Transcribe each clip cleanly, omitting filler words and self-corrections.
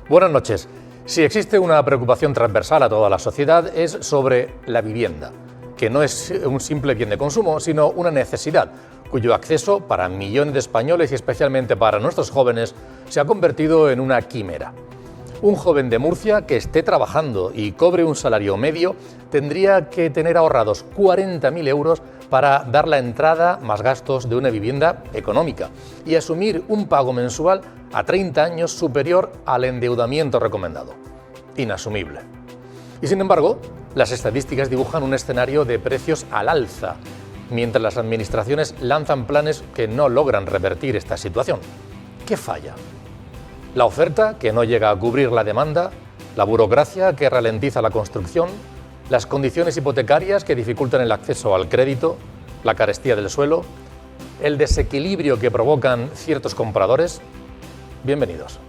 Buenas noches. Si existe una preocupación transversal a toda la sociedad es sobre la vivienda, que no es un simple bien de consumo, sino una necesidad, cuyo acceso para millones de españoles y especialmente para nuestros jóvenes se ha convertido en una quimera. Un joven de Murcia que esté trabajando y cobre un salario medio tendría que tener ahorrados 40.000 euros para dar la entrada más gastos de una vivienda económica y asumir un pago mensual a 30 años superior al endeudamiento recomendado. Inasumible. Y sin embargo, las estadísticas dibujan un escenario de precios al alza, mientras las administraciones lanzan planes que no logran revertir esta situación. ¿Qué falla? La oferta, que no llega a cubrir la demanda, la burocracia, que ralentiza la construcción, las condiciones hipotecarias que dificultan el acceso al crédito, la carestía del suelo, el desequilibrio que provocan ciertos compradores. Bienvenidos.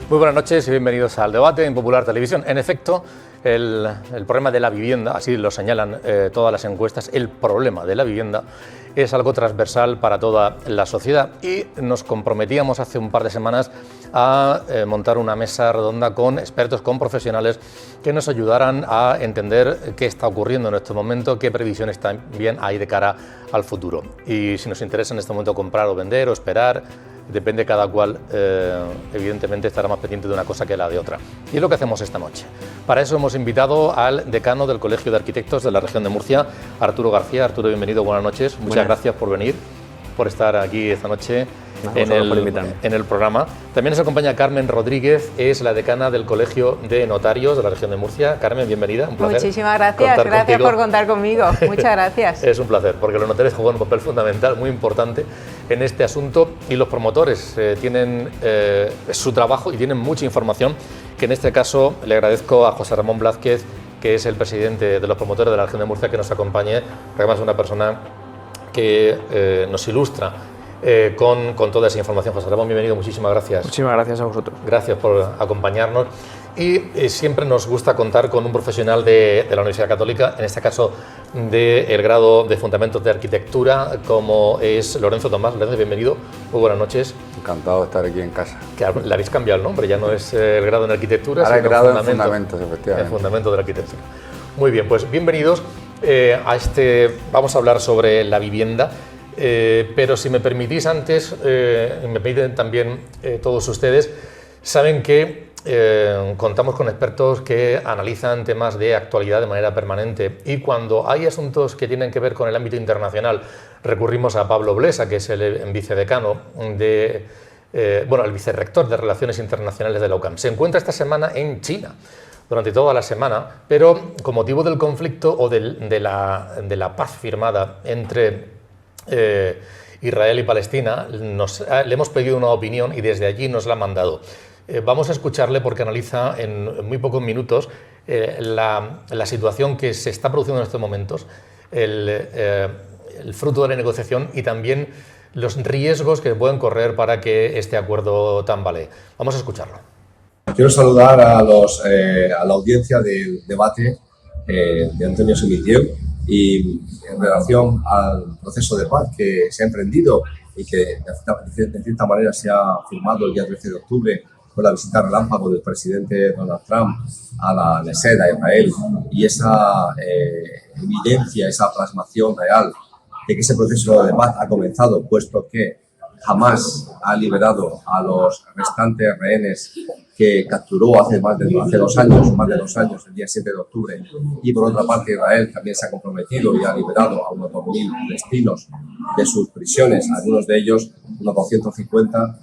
Muy buenas noches y bienvenidos al debate en Popular Televisión. En efecto, el problema de la vivienda, así lo señalan todas las encuestas, el problema de la vivienda es algo transversal para toda la sociedad y nos comprometíamos hace un par de semanas a montar una mesa redonda con expertos, con profesionales que nos ayudaran a entender qué está ocurriendo en este momento, qué previsiones también hay de cara al futuro. Y si nos interesa en este momento comprar o vender o esperar, depende cada cual, evidentemente estará más pendiente de una cosa que la de otra. Y es lo que hacemos esta noche. Para eso hemos invitado al decano del Colegio de Arquitectos de la región de Murcia, Arturo García. Arturo, bienvenido, buenas noches. Muchas gracias por venir, por estar aquí esta noche en el programa. También nos acompaña Carmen Rodríguez, es la decana del Colegio de Notarios de la región de Murcia. Carmen, bienvenida, un placer. Muchísimas gracias, gracias por contar conmigo. Muchas gracias. Es un placer, porque los notarios juegan un papel fundamental, muy importante en este asunto, y los promotores tienen su trabajo y tienen mucha información, que en este caso le agradezco a José Ramón Blázquez, que es el presidente de los promotores de la región de Murcia, que nos acompañe, porque además es una persona que nos ilustra con toda esa información. José Ramón, bienvenido, muchísimas gracias. Muchísimas gracias a vosotros. Gracias por acompañarnos. Y siempre nos gusta contar con un profesional de la Universidad Católica, en este caso del grado de Fundamentos de Arquitectura, como es Lorenzo Tomás. Lorenzo, bienvenido, muy buenas noches. Encantado de estar aquí en casa. Que le habéis cambiado el nombre, ya no es el grado en Arquitectura, ahora sino el grado en Fundamentos, efectivamente. El Fundamento de la Arquitectura. Muy bien, pues bienvenidos a vamos a hablar sobre la vivienda. Pero si me permitís antes, me permiten también todos ustedes, saben que contamos con expertos que analizan temas de actualidad de manera permanente, y cuando hay asuntos que tienen que ver con el ámbito internacional recurrimos a Pablo Blesa, que es el vicedecano el vicerrector de Relaciones Internacionales de la UCAM. Se encuentra esta semana en China durante toda la semana, pero con motivo del conflicto o de la paz firmada entre Israel y Palestina, le hemos pedido una opinión y desde allí nos la ha mandado. Vamos a escucharle porque analiza en muy pocos minutos la situación que se está produciendo en estos momentos, el fruto de la negociación y también los riesgos que pueden correr para que este acuerdo tambalee. Vamos a escucharlo. Quiero saludar a la audiencia del debate de Antonio Semitieu, y en relación al proceso de paz que se ha emprendido y que de cierta manera se ha firmado el día 13 de octubre con la visita relámpago del presidente Donald Trump a la Knesset, a Israel, y esa evidencia, esa plasmación real de que ese proceso de paz ha comenzado, puesto que Hamás ha liberado a los restantes rehenes que capturó hace más de 2 años, el día 7 de octubre, y por otra parte Israel también se ha comprometido y ha liberado a unos 2.000 palestinos de sus prisiones, algunos de ellos, unos 250,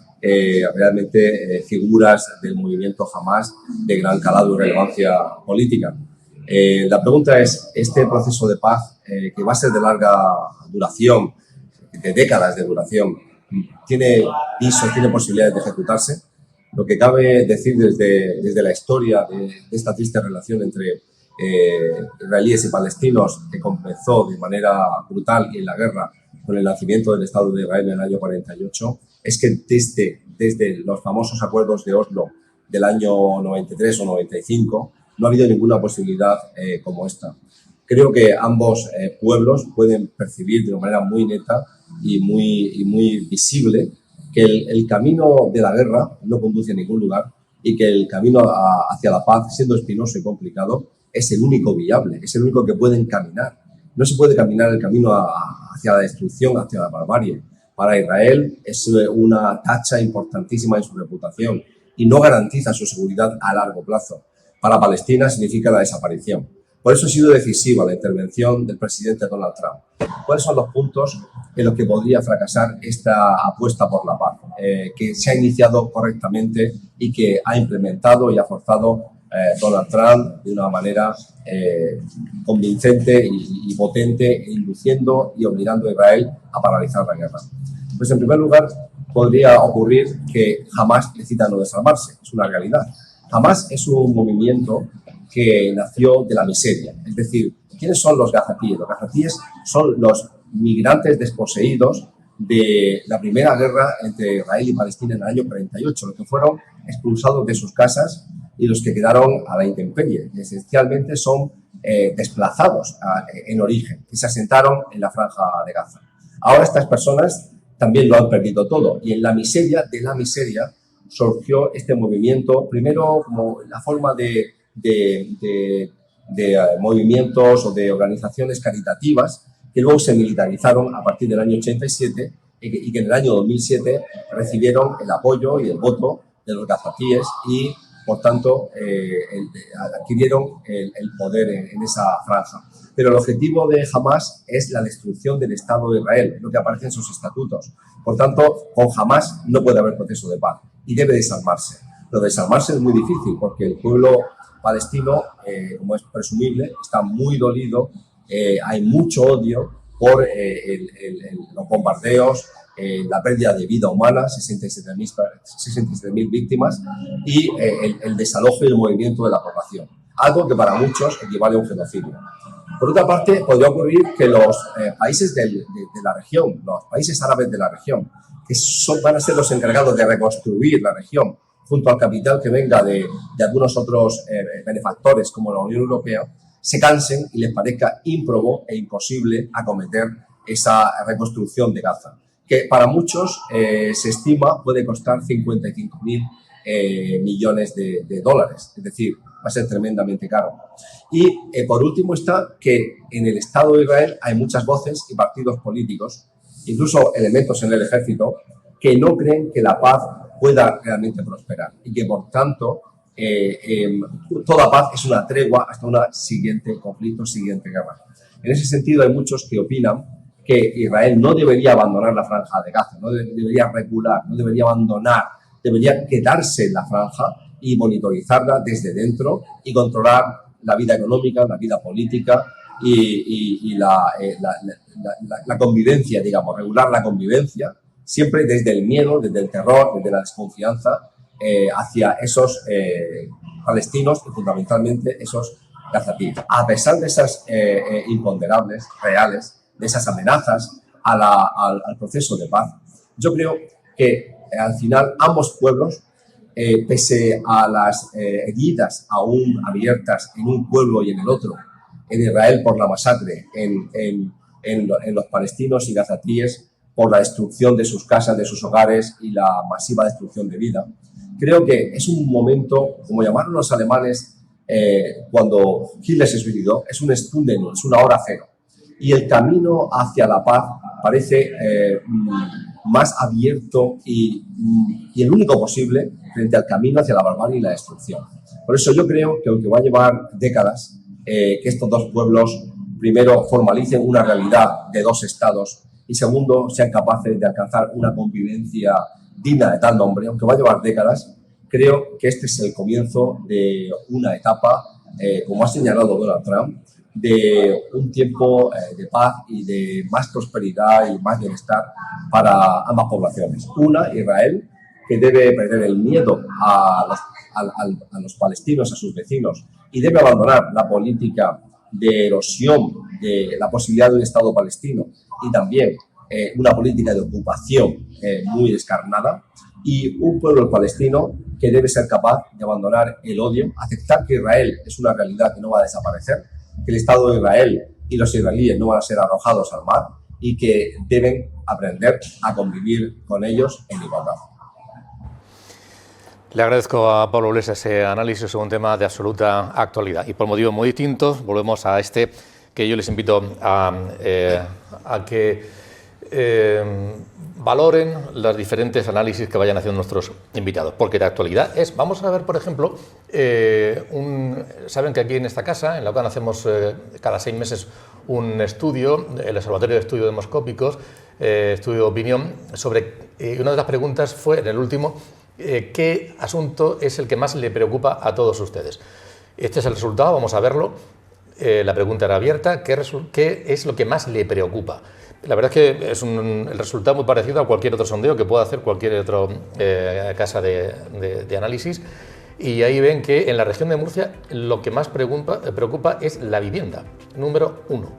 realmente figuras del movimiento Hamás de gran calado y relevancia política. La pregunta es, este proceso de paz, que va a ser de larga duración, de décadas de duración, ¿tiene visos, tiene posibilidades de ejecutarse? Lo que cabe decir desde la historia de esta triste relación entre israelíes y palestinos, que comenzó de manera brutal y en la guerra con el nacimiento del Estado de Israel en el año 48, es que desde los famosos acuerdos de Oslo del año 93 o 95 no ha habido ninguna posibilidad como esta. Creo que ambos pueblos pueden percibir de una manera muy neta y muy visible que el camino de la guerra no conduce a ningún lugar y que el camino hacia la paz, siendo espinoso y complicado, es el único viable, es el único que pueden caminar. No se puede caminar el camino hacia la destrucción, hacia la barbarie. Para Israel es una tacha importantísima en su reputación y no garantiza su seguridad a largo plazo. Para Palestina significa la desaparición. Por eso ha sido decisiva la intervención del presidente Donald Trump. ¿Cuáles son los puntos en los que podría fracasar esta apuesta por la paz? Que se ha iniciado correctamente y que ha implementado y ha forzado Donald Trump de una manera convincente y potente, induciendo y obligando a Israel a paralizar la guerra. Pues en primer lugar, podría ocurrir que Hamás necesita no desarmarse, es una realidad. Hamás es un movimiento que nació de la miseria, es decir, ¿quiénes son los gazatíes? Los gazatíes son los migrantes desposeídos de la primera guerra entre Israel y Palestina en el año 48, los que fueron expulsados de sus casas y los que quedaron a la intemperie. Esencialmente son desplazados en origen, que se asentaron en la franja de Gaza. Ahora estas personas también lo han perdido todo y en la miseria de la miseria surgió este movimiento, primero como la forma de movimientos o de organizaciones caritativas que luego se militarizaron a partir del año 87 y que en el año 2007 recibieron el apoyo y el voto de los gazatíes y, por tanto, adquirieron el poder en esa franja. Pero el objetivo de Hamás es la destrucción del Estado de Israel, lo que aparece en sus estatutos. Por tanto, con Hamás no puede haber proceso de paz y debe desarmarse. Lo de desarmarse es muy difícil porque el pueblo palestino, como es presumible, está muy dolido, hay mucho odio por los bombardeos, la pérdida de vida humana, 67.000 víctimas y el desalojo y el movimiento de la población, algo que para muchos equivale a un genocidio. Por otra parte, podría ocurrir que los países de la región, los países árabes de la región, que van a ser los encargados de reconstruir la región, junto al capital que venga de algunos otros benefactores como la Unión Europea, se cansen y les parezca ímprobo e imposible acometer esa reconstrucción de Gaza, que para muchos se estima puede costar 55.000 millones de dólares, es decir, va a ser tremendamente caro. Y por último está que en el Estado de Israel hay muchas voces y partidos políticos, incluso elementos en el ejército, que no creen que la paz pueda realmente prosperar y que, por tanto, toda paz es una tregua hasta un siguiente conflicto, siguiente guerra. En ese sentido, hay muchos que opinan que Israel no debería abandonar la franja de Gaza, no debería recular, no debería abandonar, debería quedarse en la franja y monitorizarla desde dentro y controlar la vida económica, la vida política y la convivencia, digamos, regular la convivencia, siempre desde el miedo, desde el terror, desde la desconfianza hacia esos palestinos y fundamentalmente esos gazatíes. A pesar de esas imponderables reales, de esas amenazas al proceso de paz, yo creo que al final ambos pueblos, pese a las heridas aún abiertas en un pueblo y en el otro, en Israel por la masacre, en los palestinos y gazatíes por la destrucción de sus casas, de sus hogares y la masiva destrucción de vida, creo que es un momento, como llamaron los alemanes cuando Hitler se suicidó, es un Stunde Null, es una hora cero. Y el camino hacia la paz parece más abierto y el único posible frente al camino hacia la barbarie y la destrucción. Por eso yo creo que aunque va a llevar décadas, que estos dos pueblos primero formalicen una realidad de dos estados y segundo sean capaces de alcanzar una convivencia digna de tal nombre, aunque va a llevar décadas, creo que este es el comienzo de una etapa, como ha señalado Donald Trump, de un tiempo de paz y de más prosperidad y más bienestar para ambas poblaciones. Una, Israel, que debe perder el miedo a los palestinos, a sus vecinos, y debe abandonar la política de erosión de la posibilidad de un Estado palestino y también una política de ocupación muy descarnada, y un pueblo palestino que debe ser capaz de abandonar el odio, aceptar que Israel es una realidad que no va a desaparecer, que el Estado de Israel y los israelíes no van a ser arrojados al mar y que deben aprender a convivir con ellos en igualdad. Le agradezco a Pablo Iglesias ese análisis sobre un tema de absoluta actualidad. Y por motivos muy distintos, volvemos a este que yo les invito a que valoren los diferentes análisis que vayan haciendo nuestros invitados. Porque de actualidad es, vamos a ver, por ejemplo, saben que aquí en esta casa, en la UCAN, hacemos cada 6 meses un estudio, el Observatorio de Estudios Demoscópicos, estudio de opinión, sobre, una de las preguntas fue, en el último, ¿qué asunto es el que más le preocupa a todos ustedes? Este es el resultado, vamos a verlo. La pregunta era abierta, ¿qué es lo que más le preocupa? La verdad es que es el resultado muy parecido a cualquier otro sondeo que pueda hacer cualquier otra casa de análisis, y ahí ven que en la región de Murcia lo que más preocupa es la vivienda, número 1.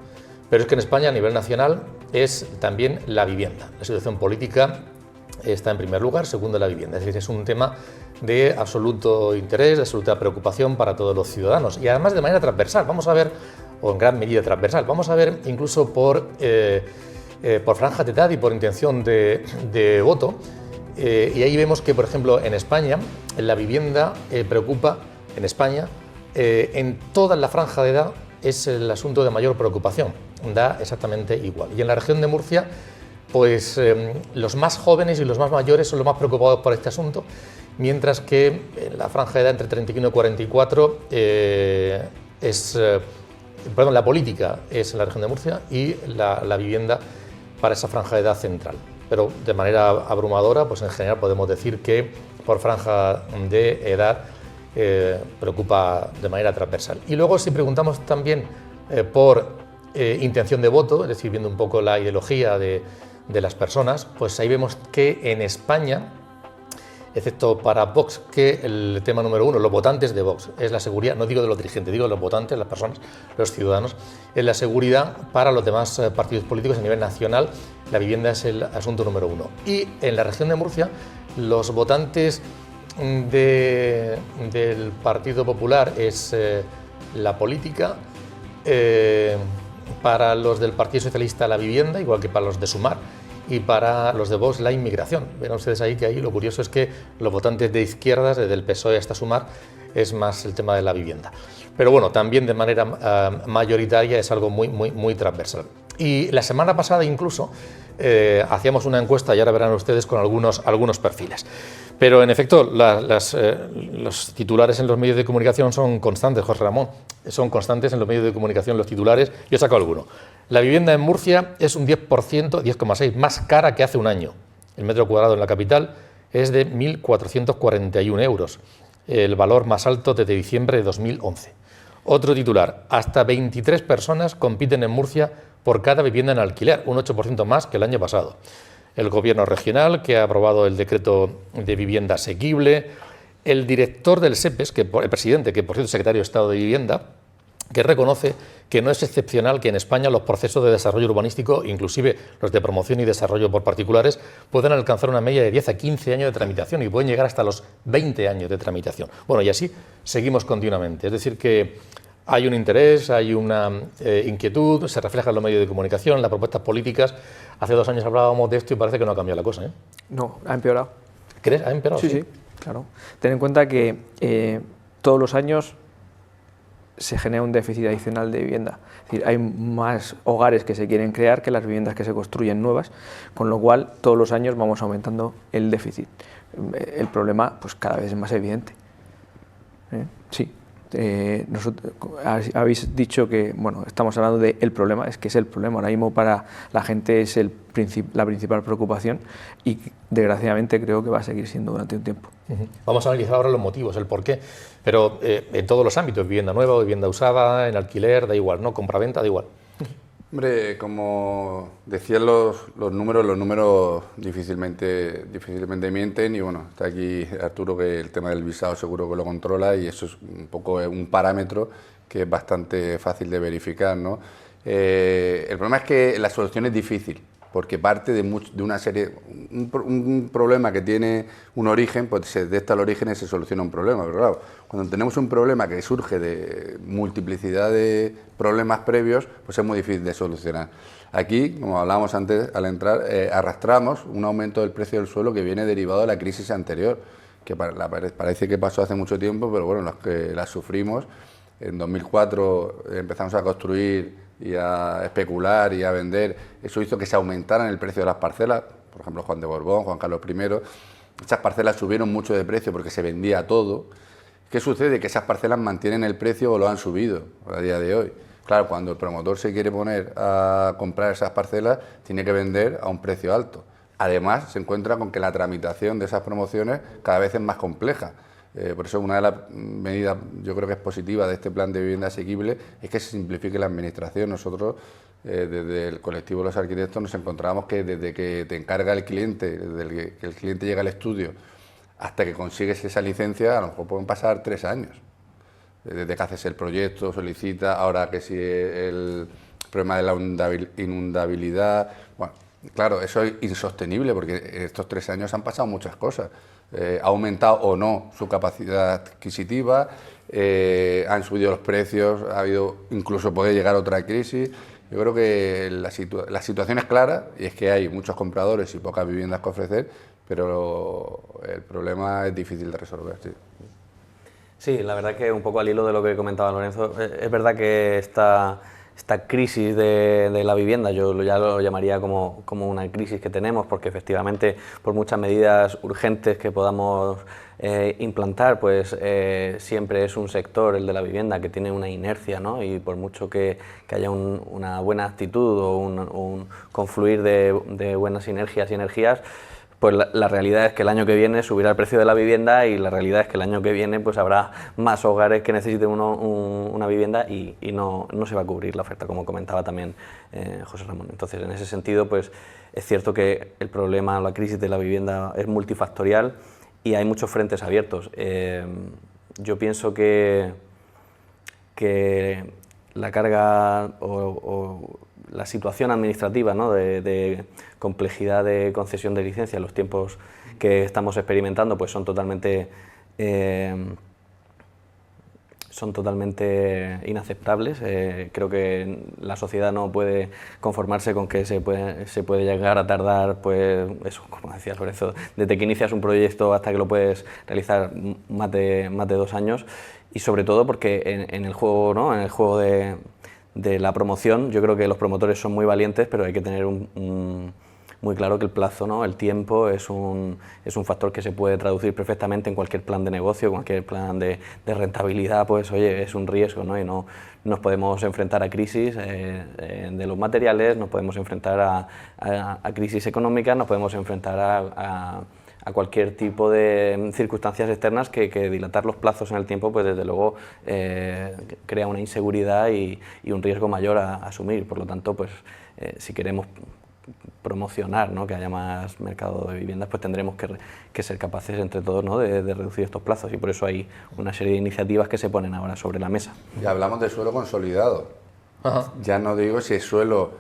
Pero es que en España, a nivel nacional, es también la vivienda. La situación política está en primer lugar, segundo la vivienda. Es decir, es un tema de absoluto interés, de absoluta preocupación para todos los ciudadanos, y además de manera transversal. Vamos a ver, o en gran medida transversal, vamos a ver incluso por franja de edad y por intención de voto. Y ahí vemos que, por ejemplo, en España, la vivienda preocupa, en España, en toda la franja de edad es el asunto de mayor preocupación, da exactamente igual. Y en la región de Murcia, pues los más jóvenes y los más mayores son los más preocupados por este asunto, mientras que en la franja de edad entre 31 y 44 la política es en la región de Murcia y la vivienda para esa franja de edad central. Pero de manera abrumadora, pues en general podemos decir que por franja de edad preocupa de manera transversal. Y luego, si preguntamos también por intención de voto, es decir, viendo un poco la ideología de las personas, pues ahí vemos que en España, excepto para Vox, que el tema número 1, los votantes de Vox, es la seguridad, no digo de los dirigentes, digo de los votantes, las personas, los ciudadanos, es la seguridad. Para los demás partidos políticos a nivel nacional, la vivienda es el asunto número 1. Y en la región de Murcia, los votantes del Partido Popular es la política, para los del Partido Socialista la vivienda, igual que para los de Sumar, y para los de Vox la inmigración. Ven ustedes ahí que ahí lo curioso es que los votantes de izquierdas, desde el PSOE hasta Sumar, es más el tema de la vivienda. Pero bueno, también de manera mayoritaria es algo muy transversal. Y la semana pasada incluso hacíamos una encuesta, y ahora verán ustedes, con algunos perfiles. Pero en efecto, los titulares en los medios de comunicación son constantes, José Ramón. Son constantes en los medios de comunicación los titulares. Yo he sacado alguno. La vivienda en Murcia es un 10%, 10,6%, más cara que hace un año. El metro cuadrado en la capital es de 1.441 euros, el valor más alto desde diciembre de 2011. Otro titular, hasta 23 personas compiten en Murcia por cada vivienda en alquiler, un 8% más que el año pasado. El Gobierno regional, que ha aprobado el decreto de vivienda asequible, el director del SEPES, el presidente, que por cierto es secretario de Estado de Vivienda, que reconoce que no es excepcional que en España los procesos de desarrollo urbanístico, inclusive los de promoción y desarrollo por particulares, puedan alcanzar una media de 10 a 15 años de tramitación y pueden llegar hasta los 20 años de tramitación. Bueno, y así seguimos continuamente. Es decir, que hay un interés, hay una inquietud, se refleja en los medios de comunicación, en las propuestas políticas. Hace 2 años hablábamos de esto y parece que no ha cambiado la cosa, ¿eh? No, ha empeorado. ¿Crees? ¿Ha empeorado? Sí, claro. Ten en cuenta que todos los años se genera un déficit adicional de vivienda. Es decir, hay más hogares que se quieren crear que las viviendas que se construyen nuevas, con lo cual todos los años vamos aumentando el déficit. El problema, pues, cada vez es más evidente. Sí. Habéis dicho que, bueno, estamos hablando del problema, es que es el problema. Ahora mismo para la gente es la principal preocupación y desgraciadamente creo que va a seguir siendo durante un tiempo. Vamos a analizar ahora los motivos, el porqué, pero en todos los ámbitos, vivienda nueva o vivienda usada, en alquiler, da igual, ¿no? Compraventa, da igual. Hombre, como decían los números difícilmente mienten, y bueno, está aquí Arturo, que el tema del visado seguro que lo controla, y eso es un poco un parámetro que es bastante fácil de verificar, ¿no? El problema es que la solución es difícil, porque parte de una serie, un problema que tiene un origen, pues se detecta el origen y se soluciona un problema. Pero claro, cuando tenemos un problema que surge de multiplicidad de problemas previos, pues es muy difícil de solucionar. Aquí, como hablábamos antes al entrar, arrastramos un aumento del precio del suelo que viene derivado de la crisis anterior, que parece que pasó hace mucho tiempo, pero bueno, los que la sufrimos. En 2004 empezamos a construir y a especular y a vender. Eso hizo que se aumentaran el precio de las parcelas, por ejemplo Juan de Borbón, Juan Carlos I. Esas parcelas subieron mucho de precio porque se vendía todo. ¿Qué sucede? Que esas parcelas mantienen el precio o lo han subido a día de hoy. Claro, cuando el promotor se quiere poner a comprar esas parcelas, tiene que vender a un precio alto. Además, se encuentra con que la tramitación de esas promociones cada vez es más compleja. Por eso una de las medidas, yo creo que es positiva, de este plan de vivienda asequible es que se simplifique la administración. Nosotros, desde el colectivo de los arquitectos, nos encontramos que desde que te encarga el cliente, desde que el cliente llega al estudio, hasta que consigues esa licencia, a lo mejor pueden pasar 3 años. Desde que haces el proyecto, solicita, ahora que si el problema de la inundabilidad. Bueno, claro, eso es insostenible porque en estos 3 años han pasado muchas cosas. Ha aumentado o no su capacidad adquisitiva, han subido los precios, ha habido, incluso puede llegar otra crisis. Yo creo que la situación es clara, y es que hay muchos compradores y pocas viviendas que ofrecer, pero el problema es difícil de resolver. Sí. Sí, la verdad que un poco al hilo de lo que comentaba Lorenzo, es verdad que esta crisis de la vivienda, yo ya lo llamaría como una crisis que tenemos, porque efectivamente por muchas medidas urgentes que podamos implantar, pues siempre es un sector, el de la vivienda, que tiene una inercia, ¿no? Y por mucho que haya una buena actitud o un confluir de buenas sinergias y energías, pues la realidad es que el año que viene subirá el precio de la vivienda, y la realidad es que el año que viene pues habrá más hogares que necesiten una vivienda y no se va a cubrir la oferta, como comentaba también José Ramón. Entonces, en ese sentido, pues es cierto que el problema, la crisis de la vivienda es multifactorial y hay muchos frentes abiertos. Yo pienso que la carga o la situación administrativa, ¿no?, de complejidad de concesión de licencia, los tiempos que estamos experimentando, pues son totalmente inaceptables. Creo que la sociedad no puede conformarse con que se puede llegar a tardar, pues eso, como decía Lorenzo, desde que inicias un proyecto hasta que lo puedes realizar más de 2 años, y sobre todo porque en el juego, ¿no?, en el juego de la promoción, yo creo que los promotores son muy valientes, pero hay que tener muy claro que el plazo, ¿no?, el tiempo, es un factor que se puede traducir perfectamente en cualquier plan de negocio, cualquier plan de rentabilidad. Pues oye, es un riesgo, ¿no? Y no nos podemos enfrentar a crisis de los materiales, nos podemos enfrentar a crisis económicas, nos podemos enfrentar a cualquier tipo de circunstancias externas que dilatar los plazos en el tiempo, pues desde luego crea una inseguridad y un riesgo mayor a asumir. Por lo tanto, pues si queremos promocionar, ¿no?, que haya más mercado de viviendas, pues tendremos que ser capaces entre todos, ¿no?, de reducir estos plazos, y por eso hay una serie de iniciativas que se ponen ahora sobre la mesa. Ya hablamos de suelo consolidado. Ajá. Ya no digo si es suelo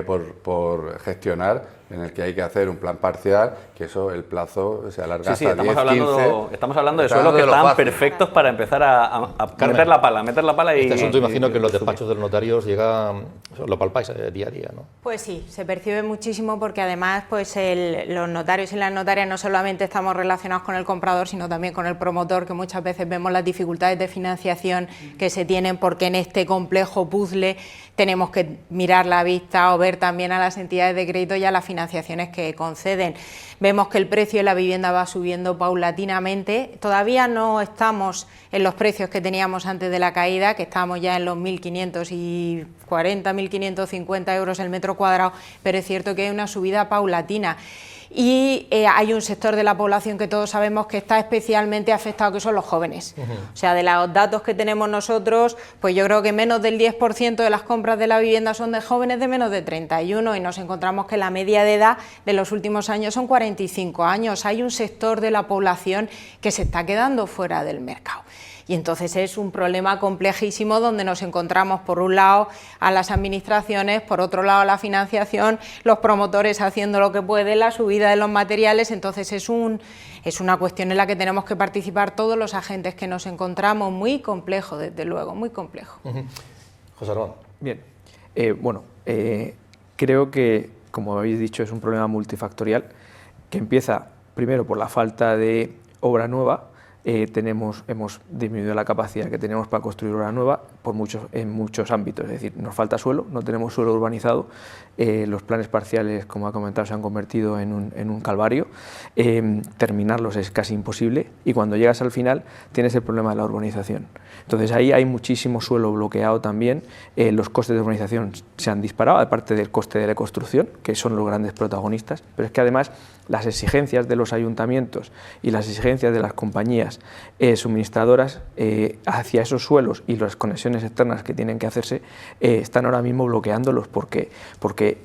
por gestionar, en el que hay que hacer un plan parcial, que eso, el plazo se alarga hasta 10, 15... Estamos hablando de suelos que están perfectos para empezar a meter la pala. Y este asunto imagino que en los despachos de los notarios lo palpáis día a día, ¿no? Pues sí, se percibe muchísimo, porque además pues los notarios y las notarias no solamente estamos relacionados con el comprador, sino también con el promotor, que muchas veces vemos las dificultades de financiación que se tienen, porque en este complejo puzzle tenemos que mirar la vista o ver también a las entidades de crédito y a las financiaciones que conceden. Vemos que el precio de la vivienda va subiendo paulatinamente. Todavía no estamos en los precios que teníamos antes de la caída, que estábamos ya en los 1.540, 1.550 euros el metro cuadrado, pero es cierto que hay una subida paulatina. y hay un sector de la población que todos sabemos que está especialmente afectado, que son los jóvenes. O sea, de los datos que tenemos nosotros, pues yo creo que menos del 10% de las compras de la vivienda son de jóvenes de menos de 31 y nos encontramos que la media de edad de los últimos años son 45 años. Hay un sector de la población que se está quedando fuera del mercado. Y entonces es un problema complejísimo donde nos encontramos, por un lado, a las administraciones, por otro lado, a la financiación, los promotores haciendo lo que pueden, la subida de los materiales. Entonces es una cuestión en la que tenemos que participar todos los agentes que nos encontramos, muy complejo, desde luego, muy complejo. José Ramón. Bien, creo que, como habéis dicho, es un problema multifactorial que empieza primero por la falta de obra nueva. Hemos disminuido la capacidad que tenemos para construir obra nueva en muchos ámbitos, es decir, nos falta suelo, no tenemos suelo urbanizado, los planes parciales, como ha comentado, se han convertido en un calvario, terminarlos es casi imposible y cuando llegas al final tienes el problema de la urbanización. Entonces ahí hay muchísimo suelo bloqueado también, los costes de urbanización se han disparado, aparte del coste de la construcción, que son los grandes protagonistas, pero es que además las exigencias de los ayuntamientos y las exigencias de las compañías suministradoras hacia esos suelos y las conexiones externas que tienen que hacerse están ahora mismo bloqueándolos porque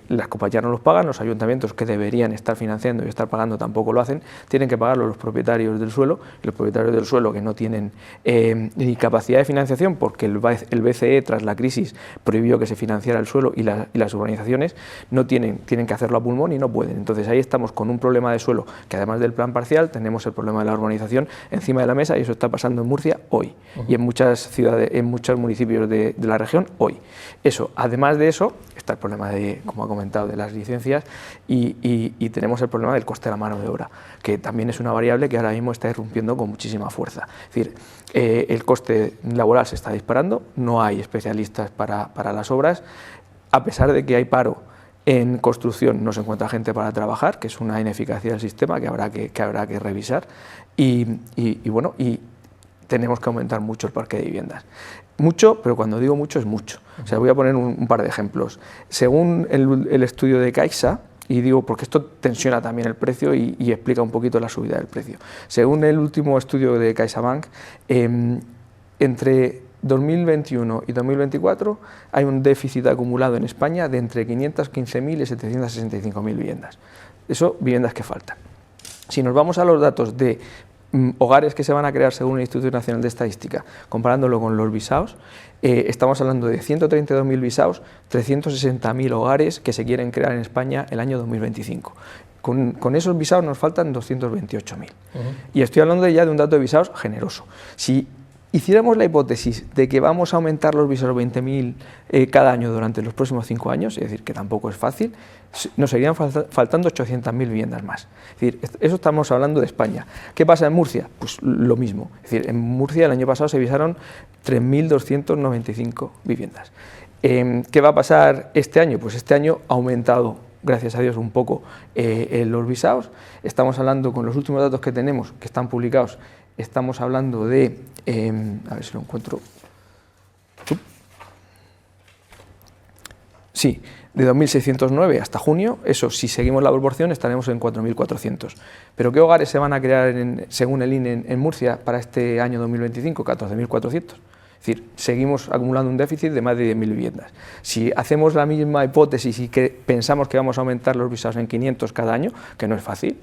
las compañías no los pagan, los ayuntamientos que deberían estar financiando y estar pagando tampoco lo hacen, tienen que pagarlo los propietarios del suelo, y los propietarios del suelo que no tienen ni capacidad de financiación porque el BCE tras la crisis prohibió que se financiara el suelo y las urbanizaciones no tienen que hacerlo a pulmón y no pueden. Entonces ahí estamos con un problema de suelo que además del plan parcial tenemos el problema de la urbanización encima de la mesa y eso está pasando en Murcia hoy y en muchas ciudades, en muchos municipios de la región hoy. Eso, además de eso, está el problema de, como ha comentado, de las licencias y tenemos el problema del coste de la mano de obra, que también es una variable que ahora mismo está irrumpiendo con muchísima fuerza. Es decir, el coste laboral se está disparando, no hay especialistas para las obras, a pesar de que hay paro en construcción, no se encuentra gente para trabajar, que es una ineficacia del sistema que habrá que revisar y tenemos que aumentar mucho el parque de viviendas. Mucho, pero cuando digo mucho es mucho. O sea, voy a poner un par de ejemplos. Según el estudio de Caixa, y digo porque esto tensiona también el precio y explica un poquito la subida del precio. Según el último estudio de CaixaBank, entre 2021 y 2024 hay un déficit acumulado en España de entre 515.000 y 765.000 viviendas. Eso, viviendas que faltan. Si nos vamos a los datos de hogares que se van a crear según el Instituto Nacional de Estadística, comparándolo con los visados, estamos hablando de 132.000 visados, 360.000 hogares que se quieren crear en España el año 2025. Con esos visados nos faltan 228.000. Y estoy hablando ya de un dato de visados generoso. Si hiciéramos la hipótesis de que vamos a aumentar los visados 20.000 cada año durante los próximos 5 años, es decir, que tampoco es fácil, nos seguirían faltando 800.000 viviendas más. Es decir, eso estamos hablando de España. ¿Qué pasa en Murcia? Pues lo mismo. Es decir, en Murcia el año pasado se visaron 3.295 viviendas. ¿Qué va a pasar este año? Pues este año ha aumentado, gracias a Dios, un poco los visados. Estamos hablando, con los últimos datos que tenemos, que están publicados, estamos hablando de, a ver si lo encuentro, sí, de 2.609 hasta junio, eso si seguimos la proporción estaremos en 4.400. ¿Pero qué hogares se van a crear según el INE en Murcia para este año 2025? 14.400. Es decir, seguimos acumulando un déficit de más de 10.000 viviendas. Si hacemos la misma hipótesis y que pensamos que vamos a aumentar los visados en 500 cada año, que no es fácil,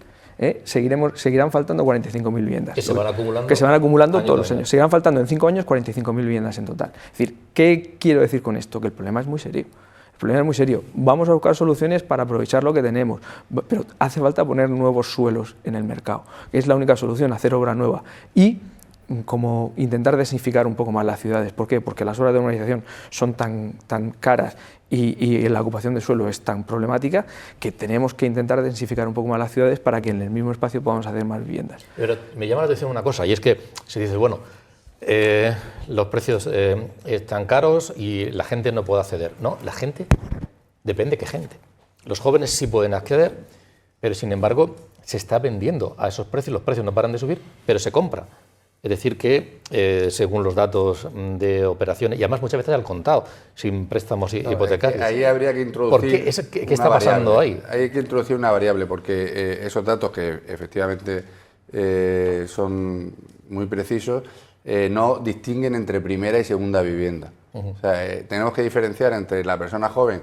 seguirán faltando 45.000 viviendas. Que se van acumulando, todos los años. Seguirán faltando en 5 años 45.000 viviendas en total. Es decir, ¿qué quiero decir con esto? Que el problema es muy serio. El problema es muy serio. Vamos a buscar soluciones para aprovechar lo que tenemos, pero hace falta poner nuevos suelos en el mercado. Es la única solución, hacer obra nueva. Y como intentar densificar un poco más las ciudades. ¿Por qué? Porque las obras de urbanización son tan caras y la ocupación de suelo es tan problemática que tenemos que intentar densificar un poco más las ciudades para que en el mismo espacio podamos hacer más viviendas. Pero me llama la atención una cosa, y es que se dice, bueno, los precios están caros y la gente no puede acceder. No, la gente, depende qué gente. Los jóvenes sí pueden acceder, pero sin embargo se está vendiendo a esos precios, los precios no paran de subir, pero se compra. Es decir, que según los datos de operaciones, y además muchas veces al contado, sin préstamos hipotecarios. Ahí habría que introducir. ¿Por qué? ¿Qué está pasando ahí? Hay que introducir una variable, porque esos datos que efectivamente son muy precisos, no distinguen entre primera y segunda vivienda. O sea, tenemos que diferenciar entre la persona joven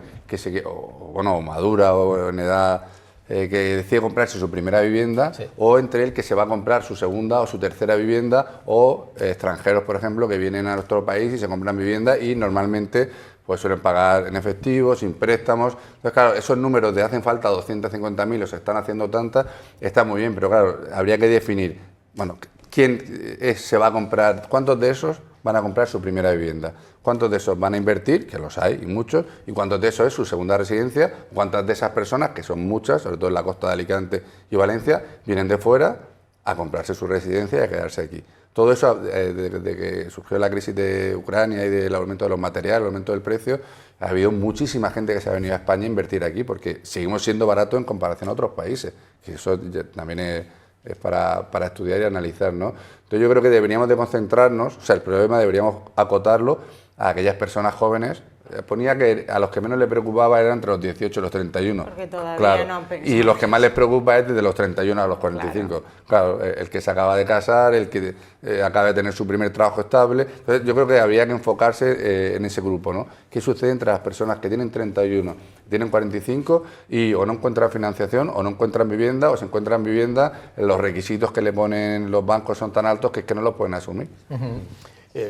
o madura o en edad que decide comprarse su primera vivienda, sí, o entre el que se va a comprar su segunda o su tercera vivienda, o extranjeros, por ejemplo, que vienen a nuestro país y se compran vivienda y normalmente pues suelen pagar en efectivo, sin préstamos. Entonces, claro, esos números de hacen falta 250.000 o se están haciendo tantas, está muy bien, pero claro, habría que definir, bueno, quién se va a comprar, cuántos de esos van a comprar su primera vivienda, cuántos de esos van a invertir, que los hay y muchos, y cuántos de esos es su segunda residencia, cuántas de esas personas, que son muchas, sobre todo en la costa de Alicante y Valencia, vienen de fuera a comprarse su residencia y a quedarse aquí. Todo eso, desde que surgió la crisis de Ucrania y del aumento de los materiales, el aumento del precio, ha habido muchísima gente que se ha venido a España a invertir aquí, porque seguimos siendo baratos en comparación a otros países, y eso también es para estudiar y analizar, ¿no? Entonces yo creo que deberíamos de concentrarnos, o sea, el problema deberíamos acotarlo a aquellas personas jóvenes. Ponía que a los que menos les preocupaba eran entre los 18 y los 31. Porque todavía claro, no han pensado. y los que más les preocupa es desde los 31 a los 45. Claro, el que se acaba de casar, el que acaba de tener su primer trabajo estable. Entonces yo creo que habría que enfocarse en ese grupo, ¿no? ¿Qué sucede entre las personas que tienen 31, tienen 45 y o no encuentran financiación o no encuentran vivienda, o se encuentran vivienda, los requisitos que le ponen los bancos son tan altos que es que no los pueden asumir?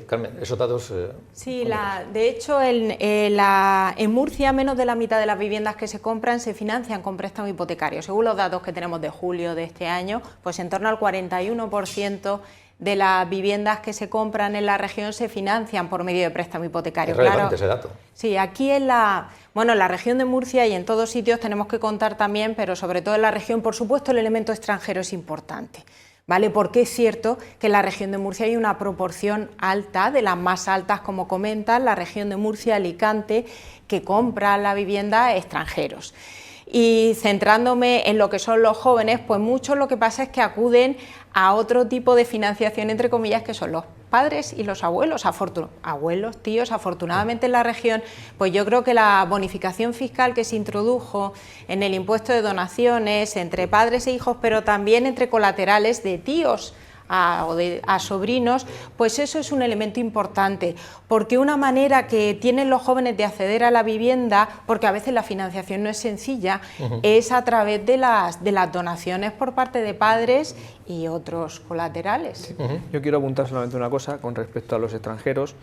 Carmen, esos datos... Sí, de hecho en Murcia menos de la mitad de las viviendas que se compran se financian con préstamo hipotecario. Según los datos que tenemos de julio de este año, pues en torno al 41% de las viviendas que se compran en la región se financian por medio de préstamo hipotecario. Es relevante ese dato. Sí, aquí en la región de Murcia y en todos sitios tenemos que contar también, pero sobre todo en la región, por supuesto, el elemento extranjero es importante. ¿Vale? Porque es cierto que en la región de Murcia hay una proporción alta, de las más altas, como comentan, la región de Murcia, Alicante, que compra la vivienda extranjeros. Y centrándome en lo que son los jóvenes, pues muchos lo que pasa es que acuden a otro tipo de financiación, entre comillas, que son los padres y los abuelos, abuelos, tíos. Afortunadamente en la región, pues yo creo que la bonificación fiscal que se introdujo en el impuesto de donaciones entre padres e hijos, pero también entre colaterales de tíos a sobrinos, pues eso es un elemento importante, porque una manera que tienen los jóvenes de acceder a la vivienda, porque a veces la financiación no es sencilla, es a través de las donaciones por parte de padres y otros colaterales. Yo quiero apuntar solamente una cosa con respecto a los extranjeros.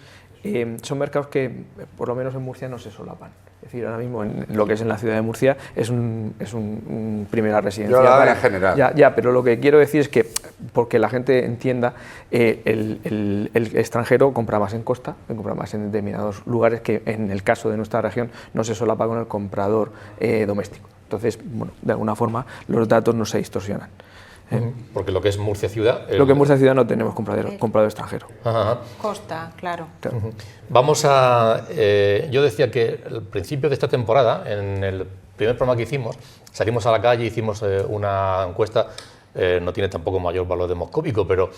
Son mercados que, por lo menos en Murcia, no se solapan. Es decir, ahora mismo en lo que es en la ciudad de Murcia es un primera residencia. Yo lo hago en general. Ya, pero lo que quiero decir es que, porque la gente entienda, el extranjero compra más en costa, compra más en determinados lugares que en el caso de nuestra región no se solapa con el comprador doméstico. Entonces, bueno, de alguna forma los datos no se distorsionan. Porque lo que es Murcia ciudad... Lo que en Murcia ciudad no tenemos comprador extranjero. Costa, claro. Vamos a... yo decía que al principio de esta temporada, en el primer programa que hicimos, salimos a la calle, hicimos una encuesta, no tiene tampoco mayor valor demoscópico, pero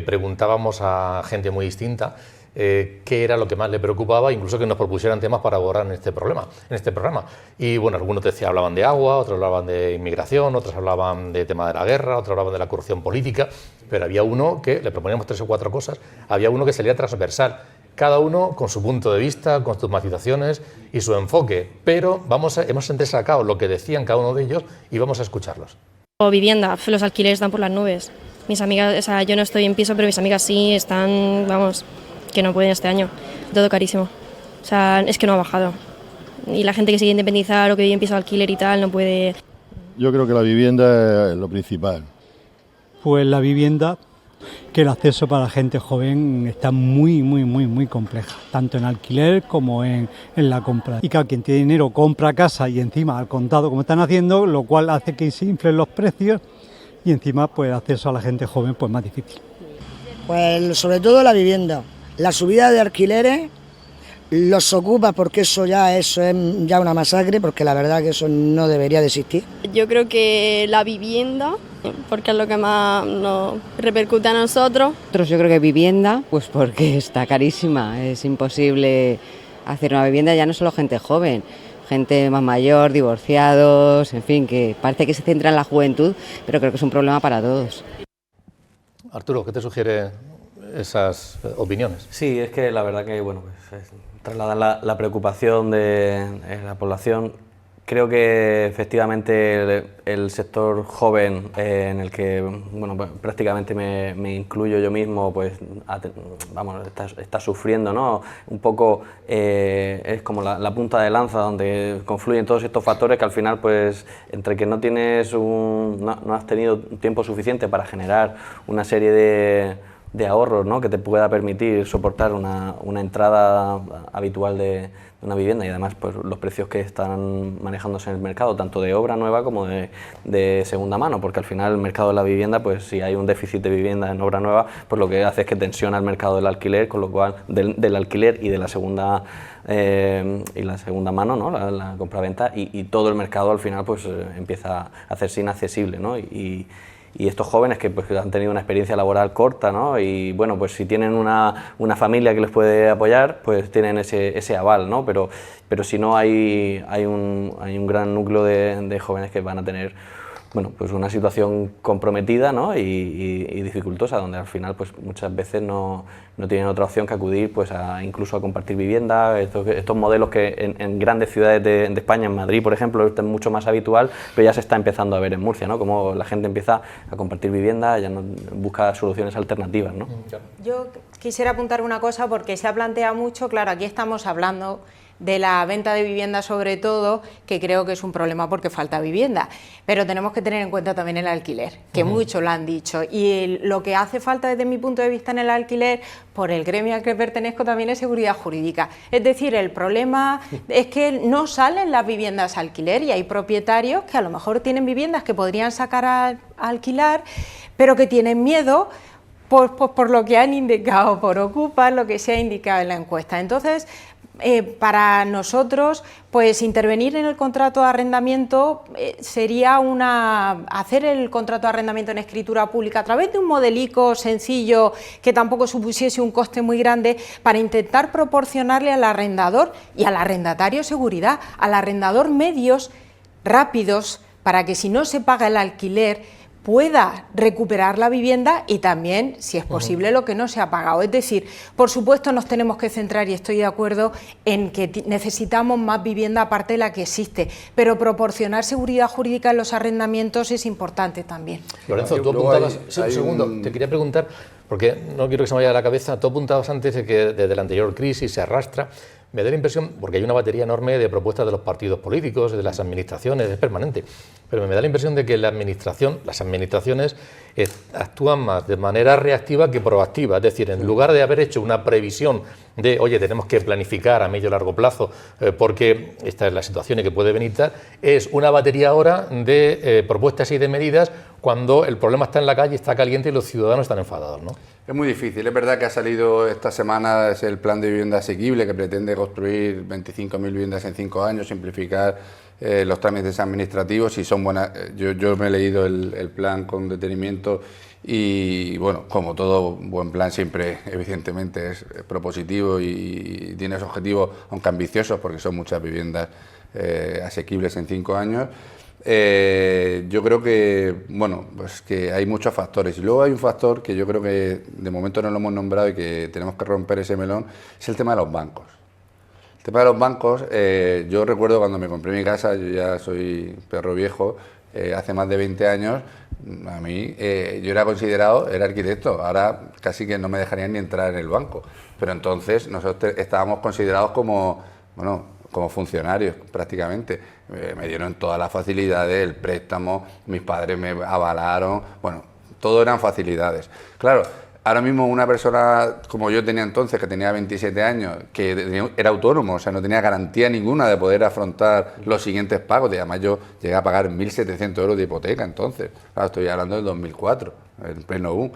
preguntábamos a gente muy distinta qué era lo que más le preocupaba, incluso que nos propusieran temas para abordar en este programa. Y bueno, algunos hablaban de agua, otros hablaban de inmigración, otros hablaban de tema de la guerra, otros hablaban de la corrupción política, pero había uno que, le proponíamos 3 o 4 cosas, había uno que salía transversal, cada uno con su punto de vista, con sus matizaciones y su enfoque, pero hemos entresacado lo que decían cada uno de ellos y vamos a escucharlos. O vivienda, los alquileres están por las nubes. Mis amigas, o sea, yo no estoy en piso, pero mis amigas sí están, vamos, que no pueden este año. Todo carísimo. O sea, es que no ha bajado. Y la gente que se quiere independizar o que vive en piso de alquiler y tal, no puede... Yo creo que la vivienda es lo principal. Pues la vivienda, que el acceso para la gente joven está muy compleja, tanto en alquiler como en la compra. Y claro, quien tiene dinero compra casa y encima al contado, como están haciendo, lo cual hace que se inflen los precios y encima pues el acceso a la gente joven pues más difícil. Pues sobre todo la vivienda, la subida de alquileres los ocupa, porque eso es ya una masacre, porque la verdad que eso no debería de existir. Yo creo que la vivienda porque es lo que más nos repercute a nosotros. Yo creo que vivienda, pues porque está carísima, es imposible hacer una vivienda, ya no solo gente joven, gente más mayor, divorciados, en fin, que parece que se centra en la juventud, pero creo que es un problema para todos. Arturo, ¿qué te sugiere esas opiniones? Sí, es que la verdad que, bueno, pues, trasladan la preocupación de la población. Creo que efectivamente el sector joven, en el que, bueno, pues, prácticamente me incluyo yo mismo, pues vamos, está sufriendo, ¿no? Un poco es como la punta de lanza donde confluyen todos estos factores que al final, pues, entre que no has tenido tiempo suficiente para generar una serie de ahorros, ¿no?, que te pueda permitir soportar una entrada habitual de una vivienda, y además pues los precios que están manejándose en el mercado, tanto de obra nueva como de segunda mano, porque al final el mercado de la vivienda, pues si hay un déficit de vivienda en obra nueva, pues lo que hace es que tensiona el mercado del alquiler, con lo cual del alquiler y de la segunda mano, ¿no?, la compraventa, y todo el mercado al final pues empieza a hacerse inaccesible, ¿no? Y estos jóvenes que pues han tenido una experiencia laboral corta, ¿no?, y bueno, pues si tienen una familia que les puede apoyar, pues tienen ese aval, ¿no? Pero si no hay un gran núcleo de jóvenes que van a tener, bueno, pues una situación comprometida, ¿no?, y dificultosa, donde al final pues muchas veces no tienen otra opción que acudir pues incluso a compartir vivienda. Estos modelos que en grandes ciudades de España, en Madrid por ejemplo, es mucho más habitual, pero ya se está empezando a ver en Murcia, ¿no?, como la gente empieza a compartir vivienda, ya no busca soluciones alternativas, ¿no? Yo quisiera apuntar una cosa porque se ha planteado mucho, claro, aquí estamos hablando de la venta de vivienda sobre todo, que creo que es un problema porque falta vivienda, pero tenemos que tener en cuenta también el alquiler, que muchos lo han dicho, y lo que hace falta desde mi punto de vista en el alquiler, por el gremio al que pertenezco, también es seguridad jurídica. Es decir, el problema es que no salen las viviendas a alquiler y hay propietarios que a lo mejor tienen viviendas que podrían sacar a alquilar, pero que tienen miedo por lo que han indicado, por Ocupa, lo que se ha indicado en la encuesta. Entonces, para nosotros, pues intervenir en el contrato de arrendamiento sería hacer el contrato de arrendamiento en escritura pública a través de un modelico sencillo que tampoco supusiese un coste muy grande, para intentar proporcionarle al arrendador y al arrendatario seguridad, al arrendador medios rápidos para que si no se paga el alquiler pueda recuperar la vivienda y también, si es posible, lo que no se ha pagado. Es decir, por supuesto nos tenemos que centrar, y estoy de acuerdo, en que necesitamos más vivienda aparte de la que existe, pero proporcionar seguridad jurídica en los arrendamientos es importante también. Lorenzo, tú apuntabas... un segundo, te quería preguntar, porque no quiero que se me vaya de la cabeza, tú apuntabas antes de que desde la anterior crisis se arrastra. Me da la impresión, porque hay una batería enorme de propuestas de los partidos políticos, de las administraciones, es permanente, pero me da la impresión de que las administraciones actúan más de manera reactiva que proactiva, es decir, en lugar de haber hecho una previsión de, oye, tenemos que planificar a medio y largo plazo porque esta es la situación y que puede venir tal, es una batería ahora de propuestas y de medidas cuando el problema está en la calle, está caliente y los ciudadanos están enfadados, ¿no? Es muy difícil. Es verdad que ha salido esta semana el plan de vivienda asequible, que pretende construir 25.000 viviendas en 5 años, simplificar los trámites administrativos, y son buenas. Yo me he leído el plan con detenimiento y, bueno, como todo buen plan, siempre evidentemente es propositivo y tiene esos objetivos, aunque ambiciosos, porque son muchas viviendas asequibles en 5 años. Yo creo que, bueno, pues que hay muchos factores, y luego hay un factor que yo creo que de momento no lo hemos nombrado y que tenemos que romper ese melón, es el tema de los bancos. El tema de los bancos, yo recuerdo cuando me compré mi casa, yo ya soy perro viejo, hace más de 20 años, a mí yo era arquitecto, ahora casi que no me dejarían ni entrar en el banco, pero entonces nosotros estábamos considerados como, bueno, como funcionarios prácticamente. Me dieron todas las facilidades, el préstamo, mis padres me avalaron, bueno, todo eran facilidades. Claro, ahora mismo una persona como yo tenía entonces, que tenía 27 años, que era autónomo, o sea, no tenía garantía ninguna de poder afrontar los siguientes pagos, y además yo llegué a pagar 1.700 euros de hipoteca entonces, claro, estoy hablando del 2004, en pleno boom.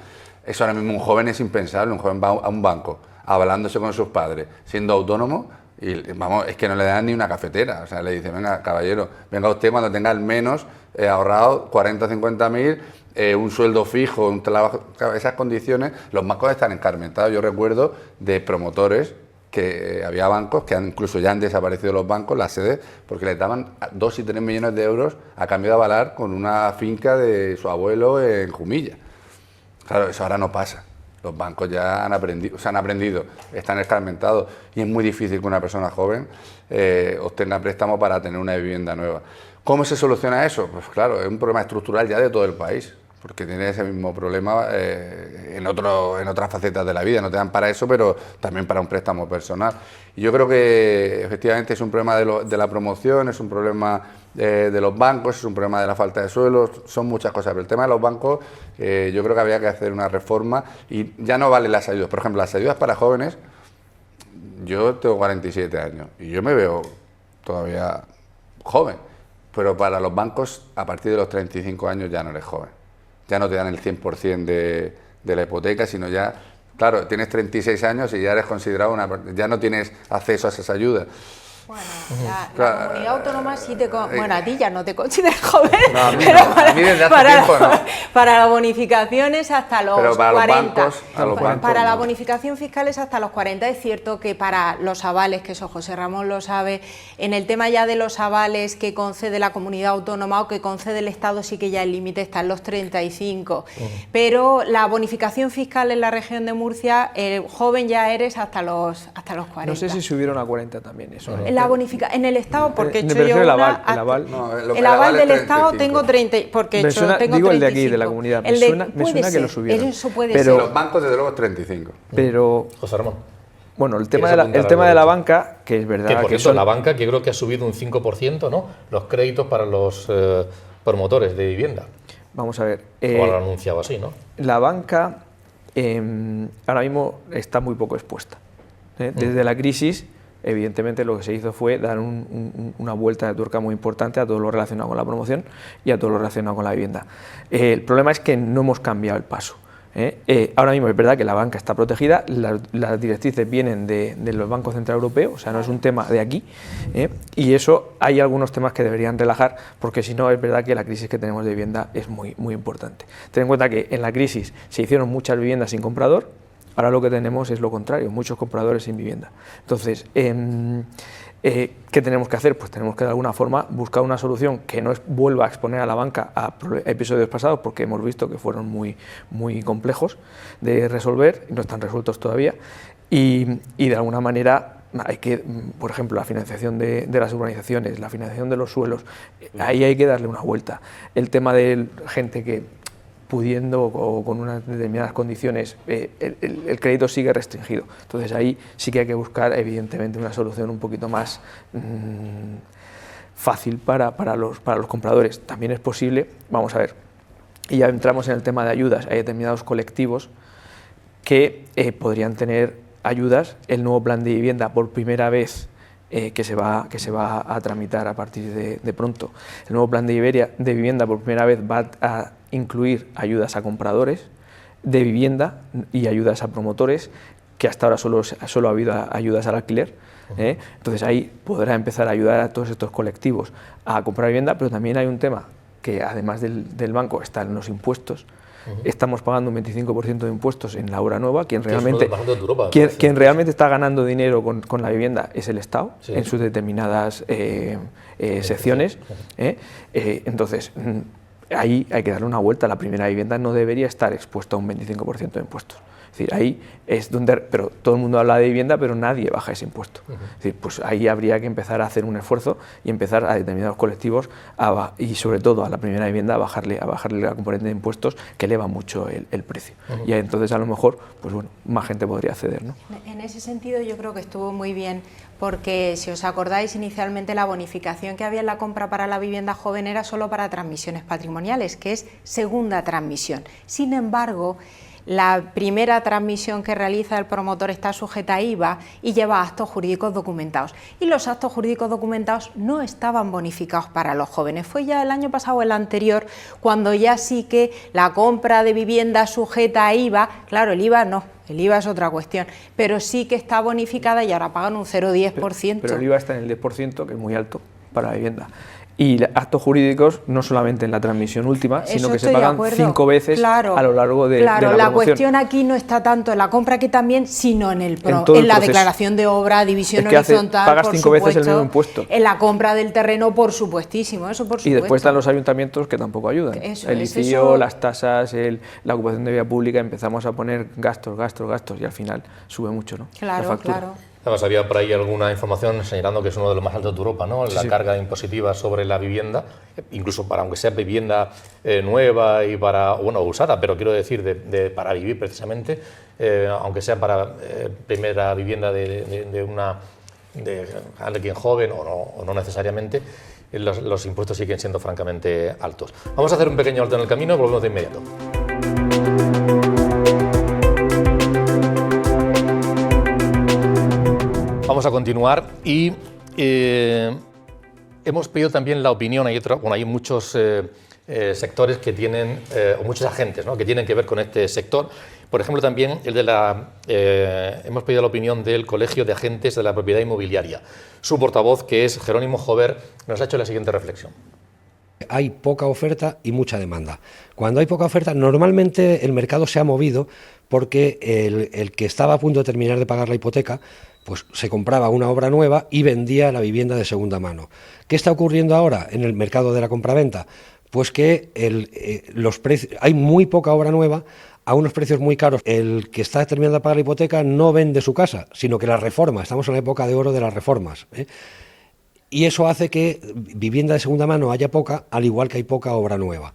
Eso ahora mismo un joven es impensable, un joven va a un banco, avalándose con sus padres, siendo autónomo, y vamos, es que no le dan ni una cafetera, o sea, le dicen, venga, caballero, venga usted cuando tenga al menos ahorrado 40 o 50.000, un sueldo fijo, un trabajo, esas condiciones, los bancos están escarmentados. Yo recuerdo de promotores que había bancos que incluso ya han desaparecido los bancos, las sedes, porque les daban 2 y 3 millones de euros a cambio de avalar con una finca de su abuelo en Jumilla. Claro, eso ahora no pasa. Los bancos ya han aprendido, están escarmentados y es muy difícil que una persona joven obtenga préstamo para tener una vivienda nueva. ¿Cómo se soluciona eso? Pues claro, es un problema estructural ya de todo el país, porque tiene ese mismo problema en otras facetas de la vida. No te dan para eso, pero también para un préstamo personal. Y yo creo que efectivamente es un problema de la promoción, es un problema de los bancos, es un problema de la falta de suelos, son muchas cosas. Pero el tema de los bancos, yo creo que había que hacer una reforma y ya no valen las ayudas. Por ejemplo, las ayudas para jóvenes, yo tengo 47 años y yo me veo todavía joven, pero para los bancos a partir de los 35 años ya no eres joven. Ya no te dan el 100% de la hipoteca, sino ya, claro, tienes 36 años y ya eres considerado ya no tienes acceso a esas ayudas. Bueno, la comunidad autónoma sí bueno, a ti ya no te consideras joven, no, a mí pero no. A mí desde hace tiempo no. Para la bonificación es hasta los pero para 40. Los bancos, para la no. bonificación fiscal es hasta los 40. Es cierto que para los avales, que eso José Ramón lo sabe, en el tema ya de los avales que concede la comunidad autónoma o que concede el Estado, sí que ya el límite está en los 35. Pero la bonificación fiscal en la región de Murcia, joven ya eres hasta los 40. No sé si subieron a 40 también eso. En el Estado, porque he hecho yo el una... aval. No, el aval del Estado tengo 30, porque he hecho, tengo digo 35. el de aquí, de la comunidad, me suena que lo subieron. Eso puede pero, ser. Los bancos desde luego 35. Pero... José Ramón. Bueno, el tema de la banca, que es verdad que por que eso la banca, que creo que ha subido un 5%, ¿no? Los créditos para los promotores de vivienda. Vamos a ver. O lo han anunciado así, ¿no? La banca ahora mismo está muy poco expuesta. Desde la crisis, evidentemente lo que se hizo fue dar una vuelta de tuerca muy importante a todo lo relacionado con la promoción y a todo lo relacionado con la vivienda. El problema es que no hemos cambiado el paso. Ahora mismo es verdad que la banca está protegida, las directrices vienen de los bancos centrales europeos, o sea, no es un tema de aquí, y eso hay algunos temas que deberían relajar, porque si no es verdad que la crisis que tenemos de vivienda es muy, muy importante. Ten en cuenta que en la crisis se hicieron muchas viviendas sin comprador. Ahora lo que tenemos es lo contrario, muchos compradores sin vivienda. Entonces, ¿qué tenemos que hacer? Pues tenemos que de alguna forma buscar una solución que no vuelva a exponer a la banca a episodios pasados, porque hemos visto que fueron muy, muy complejos de resolver, y no están resueltos todavía, y de alguna manera hay que, por ejemplo, la financiación de las urbanizaciones, la financiación de los suelos, ahí hay que darle una vuelta. El tema de gente que pudiendo o con unas determinadas condiciones, el crédito sigue restringido. Entonces ahí sí que hay que buscar evidentemente una solución un poquito más fácil para los compradores. También es posible, vamos a ver, y ya entramos en el tema de ayudas, hay determinados colectivos que podrían tener ayudas. El nuevo plan de vivienda por primera vez que se va a tramitar a partir de pronto. El nuevo plan de vivienda por primera vez va a incluir ayudas a compradores de vivienda y ayudas a promotores, que hasta ahora solo ha habido ayudas al alquiler. Entonces ahí podrá empezar a ayudar a todos estos colectivos a comprar vivienda, pero también hay un tema que además del banco están los impuestos. Estamos pagando un 25% de impuestos en la obra nueva. Quien realmente está ganando dinero con la vivienda es el Estado, en sus determinadas secciones. Entonces, ahí hay que darle una vuelta. La primera vivienda no debería estar expuesta a un 25% de impuestos. Es decir, ahí es donde, pero todo el mundo habla de vivienda, pero nadie baja ese impuesto. Es decir, pues ahí habría que empezar a hacer un esfuerzo y empezar a determinados colectivos y sobre todo a la primera vivienda a bajarle la componente de impuestos, que eleva mucho el precio. Y entonces a lo mejor, pues bueno, más gente podría acceder, ¿no? En ese sentido yo creo que estuvo muy bien, porque si os acordáis, inicialmente la bonificación que había en la compra para la vivienda joven era solo para transmisiones patrimoniales, que es segunda transmisión. Sin embargo, la primera transmisión que realiza el promotor está sujeta a IVA y lleva actos jurídicos documentados. Y los actos jurídicos documentados no estaban bonificados para los jóvenes. Fue ya el año pasado o el anterior cuando ya sí que la compra de vivienda sujeta a IVA, claro, el IVA no. El IVA es otra cuestión, pero sí que está bonificada y ahora pagan un 0,10%. Pero el IVA está en el 10%, que es muy alto para la vivienda. Y actos jurídicos no solamente en la transmisión última, sino Eso que se estoy de pagan acuerdo. 5 veces Claro, a lo largo de la promoción. cuestión aquí no está tanto en la compra que también, sino en todo el la proceso. declaración de obra, división Es que horizontal, pagas por 5 veces el supuesto, mismo impuesto. en la compra del terreno, por supuestísimo, eso por supuesto. Y después están los ayuntamientos que tampoco ayudan. El ICIO, las tasas, la ocupación de vía pública, empezamos a poner gastos y al final sube mucho, ¿no? Claro, la factura. claro. Además, había por ahí alguna información señalando que es uno de los más altos de Europa, ¿no? La carga impositiva sobre la vivienda, incluso para, aunque sea vivienda nueva y para, bueno, usada, pero quiero decir, para vivir precisamente, aunque sea para primera vivienda de alguien joven o no necesariamente, los impuestos siguen siendo francamente altos. Vamos a hacer un pequeño alto en el camino y volvemos de inmediato. Vamos a continuar y hemos pedido también la opinión. Hay muchos sectores que tienen, o muchos agentes, ¿no?, que tienen que ver con este sector. Por ejemplo, también hemos pedido la opinión del Colegio de Agentes de la Propiedad Inmobiliaria. Su portavoz, que es Jerónimo Jover, nos ha hecho la siguiente reflexión. Hay poca oferta y mucha demanda. Cuando hay poca oferta, normalmente el mercado se ha movido porque el que estaba a punto de terminar de pagar la hipoteca, pues se compraba una obra nueva y vendía la vivienda de segunda mano. ¿Qué está ocurriendo ahora en el mercado de la compraventa? Pues que hay muy poca obra nueva a unos precios muy caros. El que está terminando de pagar la hipoteca no vende su casa, sino que la reforma. Estamos en la época de oro de las reformas, ¿eh? Y eso hace que vivienda de segunda mano haya poca, al igual que hay poca obra nueva.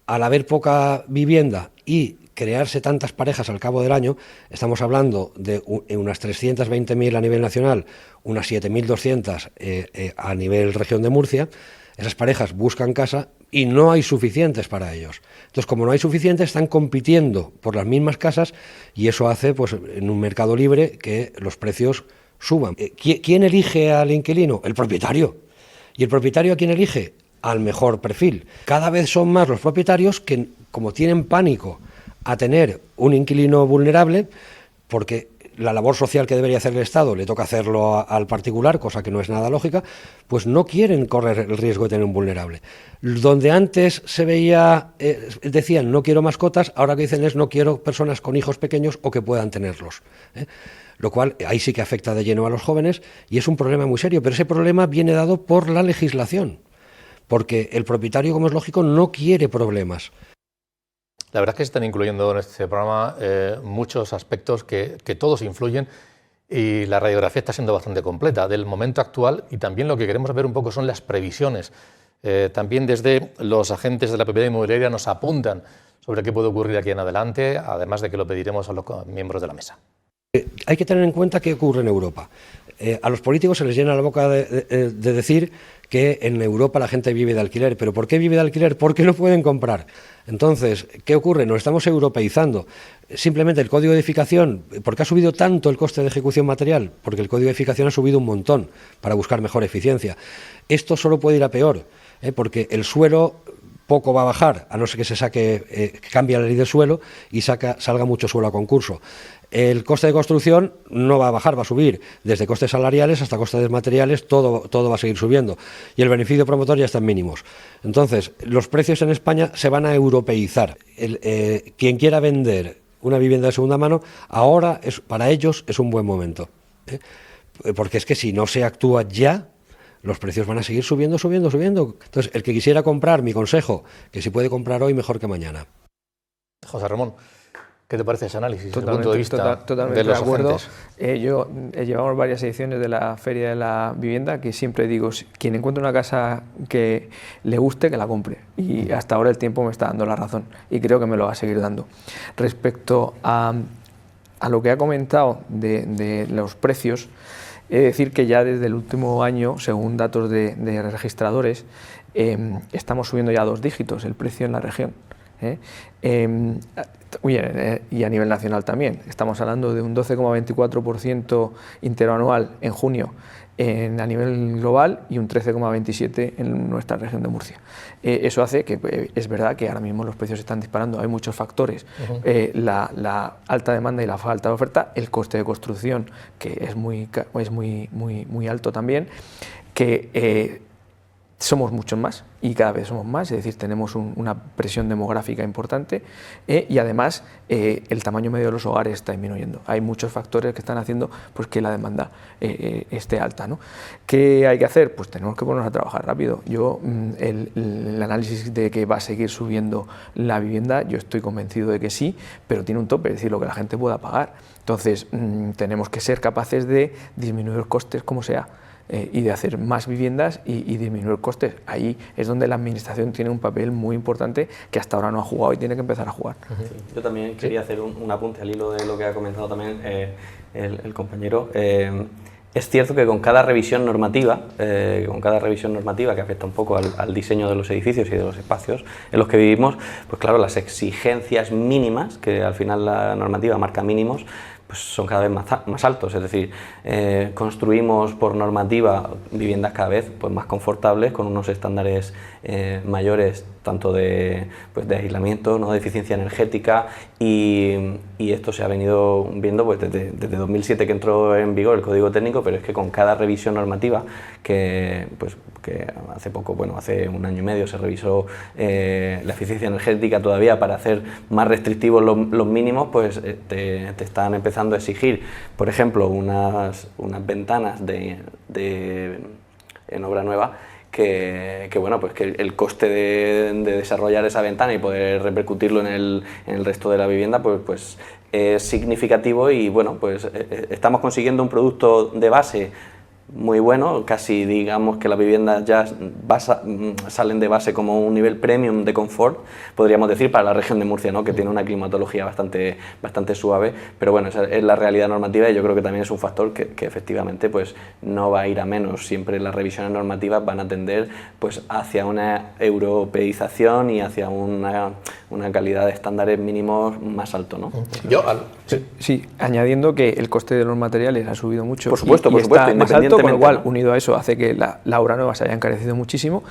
Al haber poca vivienda y crearse tantas parejas al cabo del año, estamos hablando de unas 320.000 a nivel nacional, unas 7.200 a nivel región de Murcia. Esas parejas buscan casa y no hay suficientes para ellos. Entonces, como no hay suficientes, están compitiendo por las mismas casas y eso hace, pues, en un mercado libre, que los precios suban. ¿Quién elige al inquilino? El propietario. ¿Y el propietario a quién elige? Al mejor perfil. Cada vez son más los propietarios que, como tienen pánico a tener un inquilino vulnerable, porque la labor social que debería hacer el Estado le toca hacerlo al particular, cosa que no es nada lógica, pues no quieren correr el riesgo de tener un vulnerable. Donde antes se veía, decían no quiero mascotas, ahora que dicen es no quiero personas con hijos pequeños o que puedan tenerlos, ¿eh? Lo cual ahí sí que afecta de lleno a los jóvenes y es un problema muy serio, pero ese problema viene dado por la legislación, porque el propietario, como es lógico, no quiere problemas. La verdad es que se están incluyendo en este programa muchos aspectos que todos influyen y la radiografía está siendo bastante completa del momento actual y también lo que queremos ver un poco son las previsiones. También desde los agentes de la propiedad inmobiliaria nos apuntan sobre qué puede ocurrir aquí en adelante, además de que lo pediremos a los miembros de la mesa. Hay que tener en cuenta qué ocurre en Europa. A los políticos se les llena la boca de decir que en Europa la gente vive de alquiler. ¿Pero por qué vive de alquiler? Porque no pueden comprar. Entonces, ¿qué ocurre? Nos estamos europeizando. Simplemente el código de edificación, ¿por qué ha subido tanto el coste de ejecución material? Porque el código de edificación ha subido un montón para buscar mejor eficiencia. Esto solo puede ir a peor, porque el suelo poco va a bajar, a no ser que se saque, que cambie la ley del suelo y salga mucho suelo a concurso. El coste de construcción no va a bajar, va a subir, desde costes salariales hasta costes de materiales, todo va a seguir subiendo. Y el beneficio promotor ya está en mínimos. Entonces, los precios en España se van a europeizar. Quien quiera vender una vivienda de segunda mano, ahora para ellos es un buen momento, porque es que si no se actúa ya, los precios van a seguir subiendo. Entonces, el que quisiera comprar, mi consejo, que si puede comprar hoy, mejor que mañana. José Ramón, ¿qué te parece ese análisis desde el Totalmente, punto de vista totalmente de los de acuerdo. agentes? Llevamos varias ediciones de la Feria de la Vivienda que siempre digo, quien encuentre una casa que le guste, que la compre. Y hasta ahora el tiempo me está dando la razón y creo que me lo va a seguir dando. Respecto a lo que ha comentado de los precios, he de decir que ya desde el último año, según datos de registradores, estamos subiendo ya a 2 dígitos el precio en la región. Y a nivel nacional también. Estamos hablando de un 12,24% interanual en junio a nivel global y un 13,27% en nuestra región de Murcia. Eso hace que es verdad que ahora mismo los precios se están disparando, hay muchos factores, la alta demanda y la falta de oferta, el coste de construcción que es muy alto también, que somos muchos más y cada vez somos más, es decir, tenemos una presión demográfica importante y además el tamaño medio de los hogares está disminuyendo. Hay muchos factores que están haciendo pues, que la demanda esté alta, ¿no? ¿Qué hay que hacer? Pues tenemos que ponernos a trabajar rápido. Yo, el análisis de que va a seguir subiendo la vivienda, yo estoy convencido de que sí, pero tiene un tope, es decir, lo que la gente pueda pagar. Entonces, tenemos que ser capaces de disminuir costes como sea. Y de hacer más viviendas y disminuir costes. Ahí es donde la administración tiene un papel muy importante que hasta ahora no ha jugado y tiene que empezar a jugar. Sí. Yo también quería hacer un apunte al hilo de lo que ha comentado también el compañero. Es cierto que con cada revisión normativa que afecta un poco al diseño de los edificios y de los espacios en los que vivimos, pues claro, las exigencias mínimas, que al final la normativa marca mínimos, pues son cada vez más altos, es decir, construimos por normativa viviendas cada vez pues, más confortables, con unos estándares mayores, tanto de aislamiento, ¿no? De eficiencia energética, y esto se ha venido viendo pues, desde 2007 que entró en vigor el Código Técnico, pero es que con cada revisión normativa que hace poco, bueno, hace un año y medio se revisó la eficiencia energética todavía para hacer más restrictivos los mínimos, pues te están empezando a exigir, por ejemplo, unas ventanas en obra nueva que bueno, pues que el coste de desarrollar esa ventana y poder repercutirlo en el resto de la vivienda pues es significativo, y bueno, pues estamos consiguiendo un producto de base muy bueno, casi digamos que las viviendas ya salen de base como un nivel premium de confort, podríamos decir, para la región de Murcia, ¿no? Que tiene una climatología bastante suave, pero bueno, esa es la realidad normativa, y yo creo que también es un factor que efectivamente pues no va a ir a menos. Siempre las revisiones normativas van a tender pues hacia una europeización y hacia una calidad de estándares mínimos más alto, ¿no? Sí, añadiendo que el coste de los materiales ha subido mucho, por supuesto, está más alto, con lo cual, ¿no? Unido a eso, hace que la obra nueva se haya encarecido muchísimo,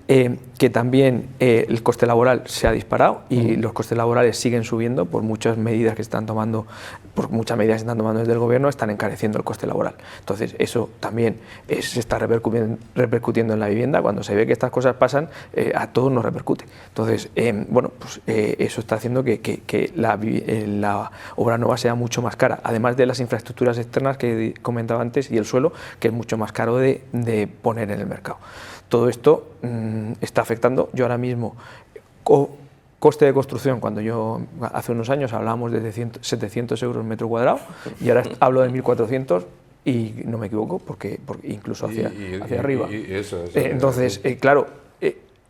que también el coste laboral se ha disparado, y los costes laborales siguen subiendo por muchas medidas que se están tomando, desde el gobierno, están encareciendo el coste laboral. Entonces, eso también se está repercutiendo en la vivienda. Cuando se ve que estas cosas pasan, a todos nos repercute. Entonces, bueno, pues eso está haciendo que la obra nueva sea mucho más cara, además de las infraestructuras externas que comentaba antes y el suelo, que es mucho más caro de poner en el mercado. Todo esto está afectando. Yo ahora mismo, coste de construcción, cuando yo hace unos años hablábamos de 700 euros metro cuadrado, y ahora hablo de 1.400, y no me equivoco, porque incluso hacia arriba. Entonces, claro,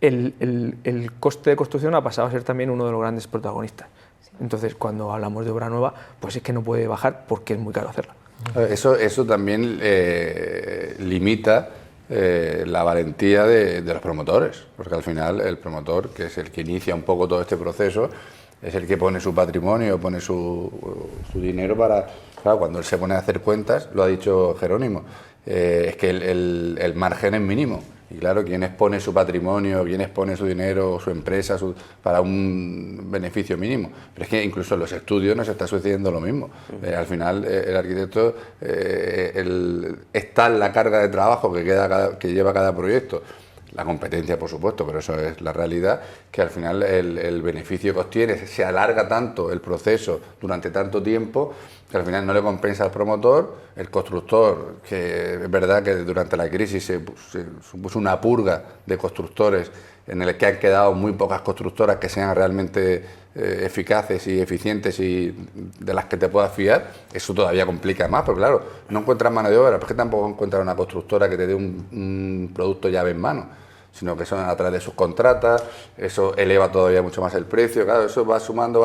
el coste de construcción ha pasado a ser también uno de los grandes protagonistas. Entonces, cuando hablamos de obra nueva, pues es que no puede bajar porque es muy caro hacerla. Eso también limita la valentía de los promotores, porque al final el promotor, que es el que inicia un poco todo este proceso, es el que pone su patrimonio, pone su dinero para... Claro, cuando él se pone a hacer cuentas, lo ha dicho Jerónimo, es que el margen es mínimo. Y claro, quien expone su patrimonio, quien expone su dinero, su empresa, para un beneficio mínimo. Pero es que incluso en los estudios nos está sucediendo lo mismo. Al final, el arquitecto está en la carga de trabajo que lleva cada proyecto. La competencia, por supuesto, pero eso es la realidad, que al final el beneficio que obtiene se alarga tanto el proceso durante tanto tiempo, que al final no le compensa al promotor. El constructor, que es verdad que durante la crisis se supuso una purga de constructores, en el que han quedado muy pocas constructoras que sean realmente eficaces y eficientes y de las que te puedas fiar. Eso todavía complica más, porque claro, no encuentras mano de obra, porque tampoco encuentras una constructora que te dé un producto llave en mano, sino que son a través de sus contratas. Eso eleva todavía mucho más el precio. Claro, eso va sumando,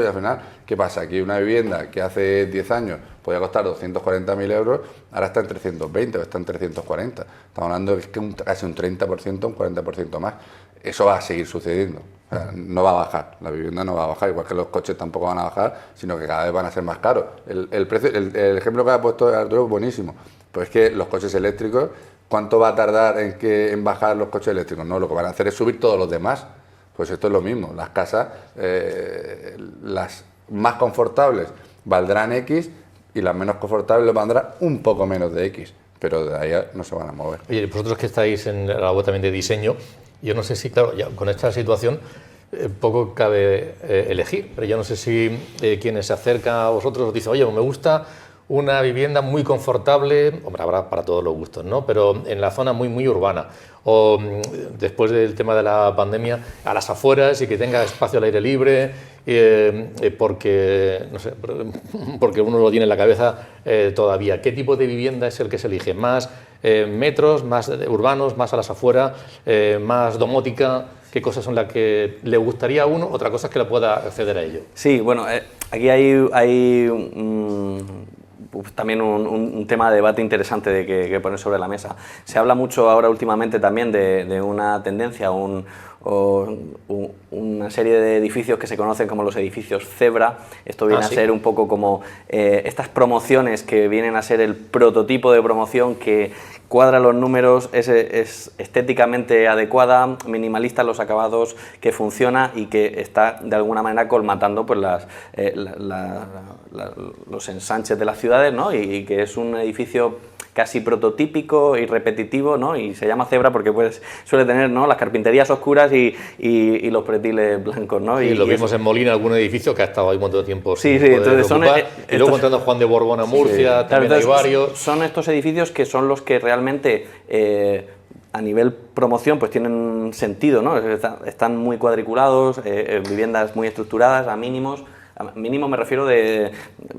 y al final, ¿qué pasa? Aquí una vivienda que hace 10 años podía costar 240.000 euros, ahora está en 320 o está en 340. Estamos hablando de que casi un 30%, un 40% más. Eso va a seguir sucediendo. O sea, no va a bajar, la vivienda no va a bajar, igual que los coches tampoco van a bajar, sino que cada vez van a ser más caros. El ejemplo que ha puesto Arturo es buenísimo, pues es que los coches eléctricos, ¿cuánto va a tardar en bajar los coches eléctricos? No, lo que van a hacer es subir todos los demás. Pues esto es lo mismo, las casas, las más confortables valdrán X y las menos confortables valdrán un poco menos de X. pero de ahí no se van a mover. Oye, vosotros que estáis en la web también de diseño, yo no sé si, claro, ya con esta situación poco cabe elegir, pero yo no sé si quienes se acercan a vosotros os dicen, oye, me gusta una vivienda muy confortable, hombre, habrá para todos los gustos, ¿no? Pero en la zona muy urbana, o después del tema de la pandemia, a las afueras y que tenga espacio al aire libre, porque, no sé, porque uno lo tiene en la cabeza todavía. ¿Qué tipo de vivienda es el que se elige? ¿Más metros, más urbanos, más a las afueras, más domótica? ¿Qué cosas son las que le gustaría a uno? Otra cosa es que le pueda acceder a ello. Sí, bueno, aquí hay también un tema de debate interesante que poner sobre la mesa. Se habla mucho ahora últimamente también de una tendencia o una serie de edificios que se conocen como los edificios Zebra. Esto viene a ser un poco como estas promociones que vienen a ser el prototipo de promoción que cuadra los números, es estéticamente adecuada, minimalista en los acabados, que funciona y que está de alguna manera colmatando pues, los ensanches de las ciudades, ¿no? y que es un edificio casi prototípico y repetitivo, ¿no? Y se llama Zebra porque pues, suele tener, ¿no?, las carpinterías oscuras y los pretiles blancos, ¿no? Y lo vimos en Molina, algún edificio que ha estado ahí un montón de tiempo. Sí, entonces son y luego entrando Juan de Borbón a Murcia, también hay varios. Son estos edificios que son los que realmente a nivel promoción pues tienen sentido, ¿no? Están muy cuadriculados, viviendas muy estructuradas, a mínimos. Mínimo me refiero de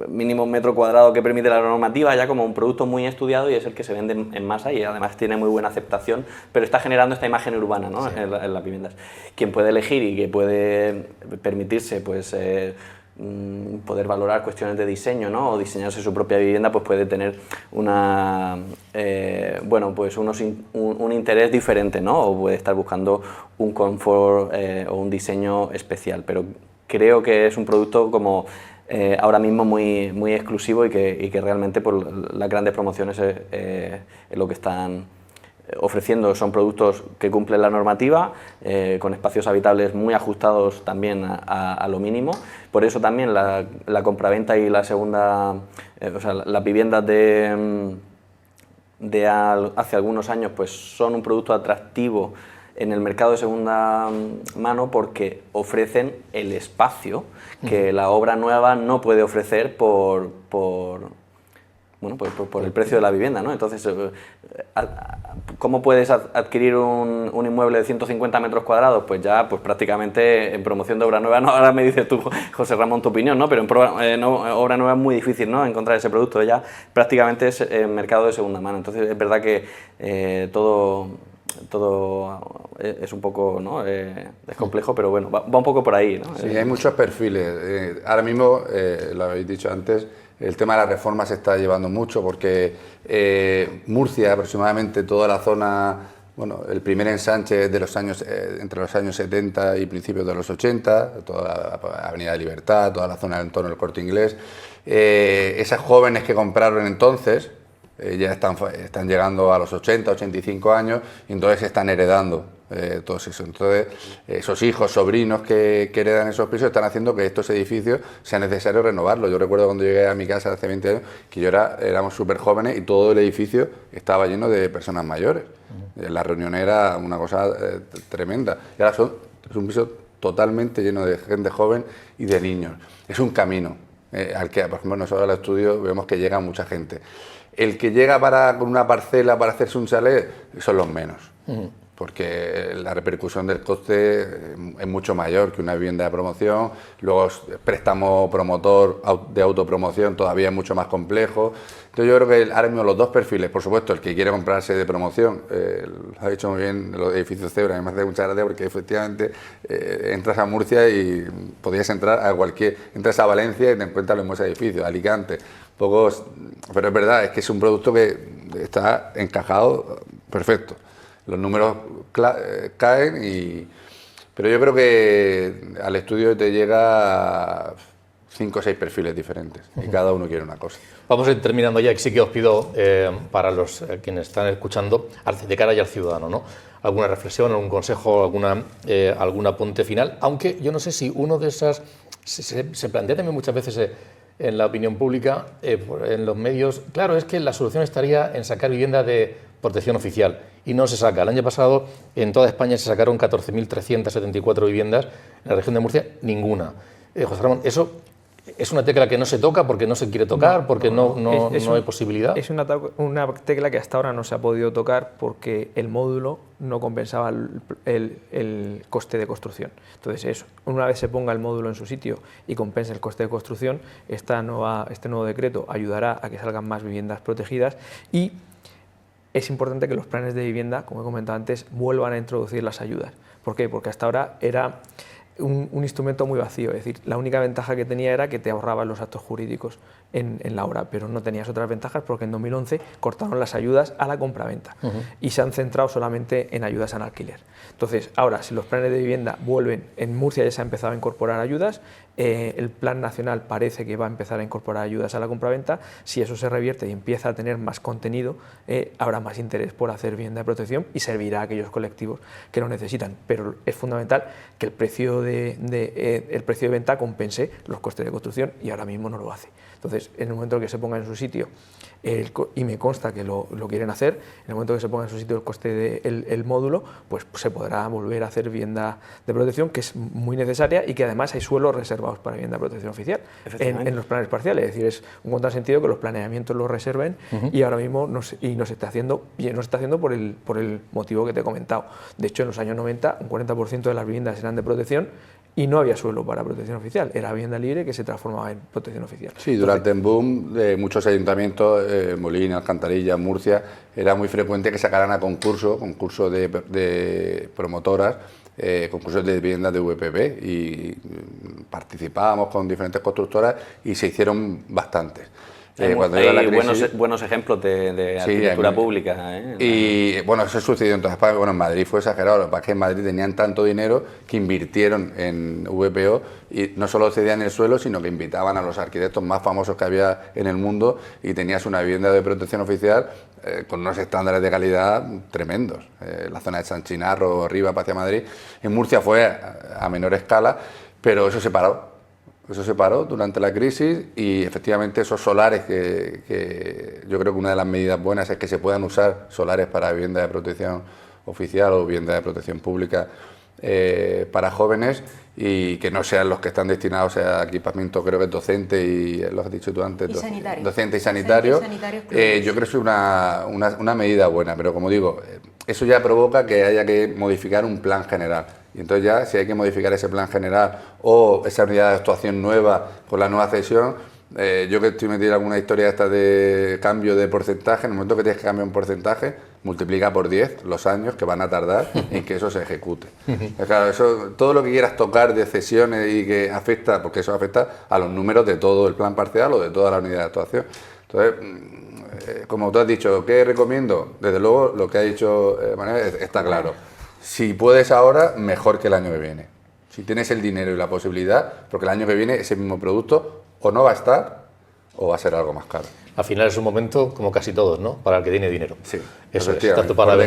mínimo metro cuadrado que permite la normativa, ya como un producto muy estudiado y es el que se vende en masa y además tiene muy buena aceptación, pero está generando esta imagen urbana, ¿no? en las viviendas. Quien puede elegir y que puede permitirse pues, poder valorar cuestiones de diseño, ¿no? O diseñarse su propia vivienda, pues puede tener un interés diferente, ¿no? O puede estar buscando un confort o un diseño especial, pero creo que es un producto como ahora mismo muy exclusivo y que realmente por las grandes promociones es lo que están ofreciendo. Son productos que cumplen la normativa, con espacios habitables muy ajustados también a lo mínimo. Por eso también la compraventa y la segunda, las viviendas de hace algunos años pues son un producto atractivo en el mercado de segunda mano porque ofrecen el espacio que la obra nueva no puede ofrecer por el precio de la vivienda, ¿no? Entonces, ¿cómo puedes adquirir un inmueble de 150 metros cuadrados? Pues ya, pues prácticamente en promoción de obra nueva, no, ahora me dices tú, José Ramón, tu opinión, ¿no? Pero en obra nueva es muy difícil, ¿no?, encontrar ese producto, ya prácticamente es mercado de segunda mano. Entonces, es verdad que todo es un poco, ¿no?, es complejo, pero bueno, va un poco por ahí, ¿no? Sí, hay muchos perfiles. Ahora mismo, lo habéis dicho antes, el tema de la reforma se está llevando mucho porque Murcia, aproximadamente toda la zona, bueno, el primer ensanche de los años, entre los años 70 y principios de los 80, toda la Avenida de Libertad, toda la zona en torno al Corte Inglés, esas jóvenes que compraron entonces, ya están llegando a los 80, 85 años y entonces están heredando todo eso. Entonces, esos hijos, sobrinos que heredan esos pisos están haciendo que estos edificios sea necesario renovarlos. Yo recuerdo cuando llegué a mi casa hace 20 años que éramos súper jóvenes y todo el edificio estaba lleno de personas mayores. La reunión era una cosa tremenda. Y ahora es un piso totalmente lleno de gente joven y de niños. Es un camino al que, por ejemplo, nosotros al estudio vemos que llega mucha gente. El que llega con una parcela para hacerse un chalet son los menos, porque la repercusión del coste es mucho mayor que una vivienda de promoción. Luego préstamo promotor de autopromoción todavía es mucho más complejo. Entonces yo creo que ahora mismo los dos perfiles, por supuesto, el que quiere comprarse de promoción, lo ha dicho muy bien los edificios Zebra, a mí me hace mucha gracia porque efectivamente entras a Murcia y podrías entrar entras a Valencia y te encuentras los mismos edificios, Alicante. Pero es verdad, es que es un producto que está encajado perfecto. Los números caen, pero yo creo que al estudio te llega 5 o 6 perfiles diferentes y cada uno quiere una cosa. Vamos a ir terminando ya, que sí que os pido para los quienes están escuchando, de cara ya al ciudadano, ¿no?, alguna reflexión, algún consejo, algún apunte final, aunque yo no sé si uno de esas se plantea también muchas veces en la opinión pública, en los medios. Claro, es que la solución estaría en sacar vivienda de protección oficial y no se saca. El año pasado en toda España se sacaron 14.374 viviendas, en la región de Murcia ninguna. José Ramón, ¿eso es una tecla que no se toca porque no se quiere tocar, porque no hay posibilidad? Es una tecla que hasta ahora no se ha podido tocar porque el módulo no compensaba el coste de construcción. Entonces, una vez se ponga el módulo en su sitio y compense el coste de construcción, este nuevo decreto ayudará a que salgan más viviendas protegidas y es importante que los planes de vivienda, como he comentado antes, vuelvan a introducir las ayudas. ¿Por qué? Porque hasta ahora era un instrumento muy vacío, es decir, la única ventaja que tenía era que te ahorraban los actos jurídicos en la obra, pero no tenías otras ventajas porque en 2011 cortaron las ayudas a la compraventa y se han centrado solamente en ayudas al alquiler. Entonces, ahora, si los planes de vivienda vuelven, en Murcia ya se ha empezado a incorporar ayudas, el plan nacional parece que va a empezar a incorporar ayudas a la compraventa. Si eso se revierte y empieza a tener más contenido, habrá más interés por hacer vivienda de protección y servirá a aquellos colectivos que lo necesitan. Pero es fundamental que el precio de venta compense los costes de construcción y ahora mismo no lo hace. Entonces, en el momento que se ponga en su sitio, y me consta que lo quieren hacer, en el momento que se ponga en su sitio el coste del módulo, pues se podrá volver a hacer vivienda de protección, que es muy necesaria y que además hay suelos reservados para vivienda de protección oficial en los planes parciales. Es decir, es un contrasentido que los planeamientos los reserven y ahora mismo no se está haciendo, y no se está haciendo por el motivo que te he comentado. De hecho, en los años 90, un 40% de las viviendas eran de protección y no había suelo para protección oficial, era vivienda libre que se transformaba en protección oficial. Sí, durante el boom de muchos ayuntamientos, Molina, Alcantarilla, Murcia, era muy frecuente que sacaran a concursos de promotoras, concursos de viviendas de VPP, y participábamos con diferentes constructoras y se hicieron bastantes. Hay buenos ejemplos de arquitectura pública. Y bueno, eso sucedió en todas España. Bueno, en Madrid fue exagerado. Lo que pasa es que en Madrid tenían tanto dinero que invirtieron en VPO y no solo cedían el suelo, sino que invitaban a los arquitectos más famosos que había en el mundo y tenías una vivienda de protección oficial con unos estándares de calidad tremendos. La zona de San Chinarro, arriba, hacia Madrid. En Murcia fue a menor escala, pero eso se paró. Eso se paró durante la crisis y efectivamente esos solares, que yo creo que una de las medidas buenas es que se puedan usar solares para vivienda de protección oficial o vivienda de protección pública para jóvenes y que no sean los que están destinados a equipamiento, creo que es docente y lo has dicho tú antes, docente y sanitario. Yo creo que es una medida buena, pero como digo, eso ya provoca que haya que modificar un plan general. Y entonces ya, si hay que modificar ese plan general o esa unidad de actuación nueva con la nueva cesión, yo que estoy metido en alguna historia esta de cambio de porcentaje, en el momento que tienes que cambiar un porcentaje, multiplica por 10 los años que van a tardar en que eso se ejecute. Claro, eso, todo lo que quieras tocar de cesiones y que afecta, porque eso afecta a los números de todo el plan parcial o de toda la unidad de actuación. Entonces, como tú has dicho, ¿qué recomiendo? Desde luego, lo que ha dicho Manuel está claro. Si puedes ahora, mejor que el año que viene. Si tienes el dinero y la posibilidad, porque el año que viene ese mismo producto o no va a estar o va a ser algo más caro. Al final es un momento, como casi todos, ¿no? Para el que tiene dinero. Sí, eso es, tanto para por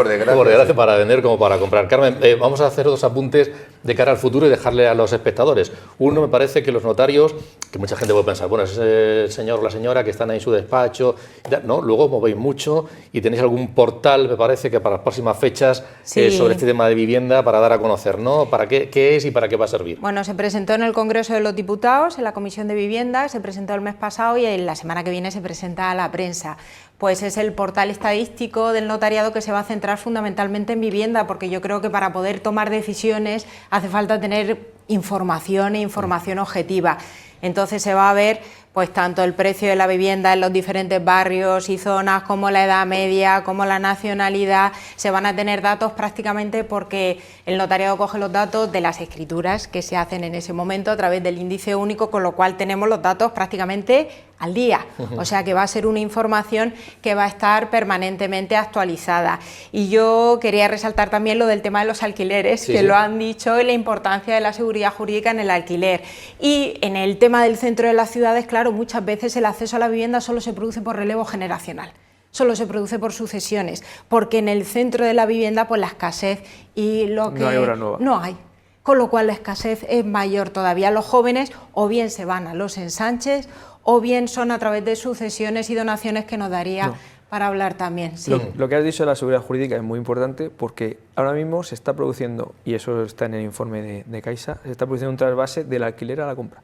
desgracia, para vender como para comprar. Carmen, vamos a hacer dos apuntes de cara al futuro y dejarle a los espectadores. Uno, me parece que los notarios, que mucha gente puede pensar, bueno, es el señor o la señora que están ahí en su despacho, ¿no? Luego movéis mucho y tenéis algún portal, me parece, que para las próximas fechas sobre este tema de vivienda para dar a conocer, ¿no? ¿Para qué es y para qué va a servir? Bueno, se presentó en el Congreso de los Diputados, en la Comisión de Vivienda, se presentó el mes pasado y en la semana que viene se presenta a la prensa. Pues es el portal estadístico del notariado que se va a centrar fundamentalmente en vivienda, porque yo creo que para poder tomar decisiones hace falta tener información e información objetiva. Entonces se va a ver pues tanto el precio de la vivienda en los diferentes barrios y zonas, como la edad media, como la nacionalidad. Se van a tener datos prácticamente porque el notariado coge los datos de las escrituras que se hacen en ese momento a través del índice único, con lo cual tenemos los datos prácticamente al día. O sea que va a ser una información que va a estar permanentemente actualizada. Y yo quería resaltar también lo del tema de los alquileres, lo han dicho, y la importancia de la seguridad jurídica en el alquiler. Y en el tema del centro de las ciudades, claro, muchas veces el acceso a la vivienda solo se produce por relevo generacional, solo se produce por sucesiones, porque en el centro de la vivienda pues la escasez y lo que... No hay obra nueva. No hay. con lo cual la escasez es mayor todavía. Los jóvenes o bien se van a los ensanches o bien son a través de sucesiones y donaciones, que nos daría para hablar también. Sí. Lo que has dicho de la seguridad jurídica es muy importante, porque ahora mismo se está produciendo, y eso está en el informe de Caixa, se está produciendo un trasvase del alquiler a la compra.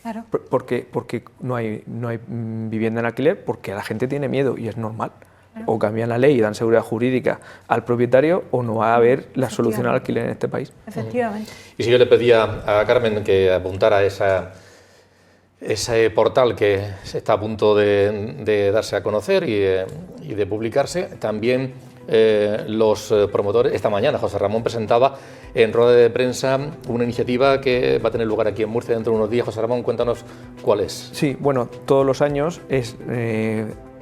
Claro. Porque no hay vivienda en alquiler, porque la gente tiene miedo y es normal. O cambian la ley y dan seguridad jurídica al propietario, o no va a haber la solución al alquiler en este país. Efectivamente. Y si yo le pedía a Carmen que apuntara ese portal que está a punto de darse a conocer y de publicarse, también los promotores, esta mañana José Ramón presentaba en rueda de prensa una iniciativa que va a tener lugar aquí en Murcia dentro de unos días. José Ramón, cuéntanos cuál es. Sí, bueno, todos los años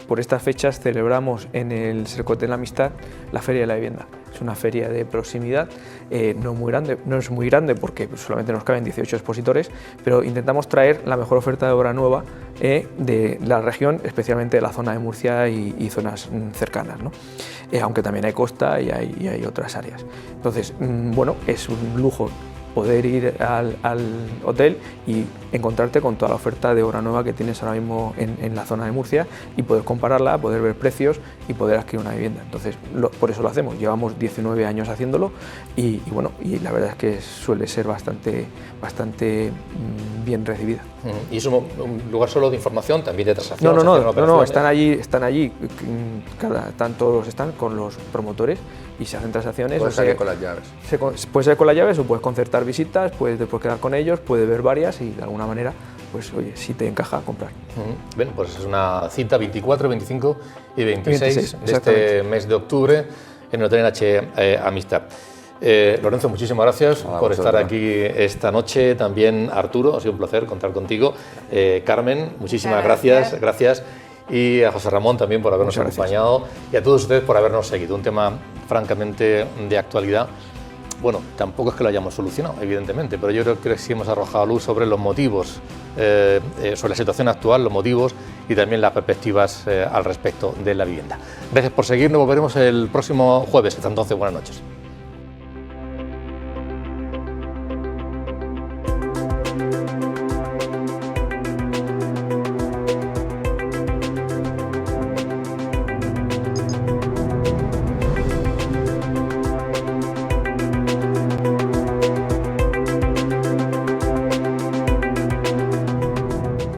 por estas fechas celebramos en el Cercote de la Amistad la Feria de la Vivienda. Es una feria de proximidad, no es muy grande porque solamente nos caben 18 expositores, pero intentamos traer la mejor oferta de obra nueva de la región, especialmente de la zona de Murcia y zonas cercanas, ¿no? Aunque también hay costa y hay otras áreas. Entonces, bueno, es un lujo poder ir al hotel y encontrarte con toda la oferta de obra nueva que tienes ahora mismo en la zona de Murcia, y poder compararla, poder ver precios y poder adquirir una vivienda. Entonces, por eso lo hacemos. Llevamos 19 años haciéndolo y bueno, y la verdad es que suele ser bastante bien recibida. ¿Y es un lugar solo de información, también de transacción? No, están allí, todos están con los promotores y se hacen transacciones. Puedes salir con las llaves. Puedes salir con las llaves o puedes concertar visitas, puedes después quedar con ellos, puedes ver varias y de alguna manera, pues oye, si te encaja, comprar. Bien, pues es una cita 24, 25 y 26 de este mes de octubre en el Hotel NH Amistad. Lorenzo, muchísimas gracias por estar aquí esta noche. También Arturo, ha sido un placer contar contigo. Carmen, muchísimas gracias. Y a José Ramón también por habernos acompañado, y a todos ustedes por habernos seguido. Un tema francamente de actualidad. Bueno, tampoco es que lo hayamos solucionado, evidentemente, pero yo creo que sí hemos arrojado luz sobre los motivos, sobre la situación actual, los motivos y también las perspectivas al respecto de la vivienda. Gracias por seguirnos, volveremos el próximo jueves. Hasta entonces, buenas noches.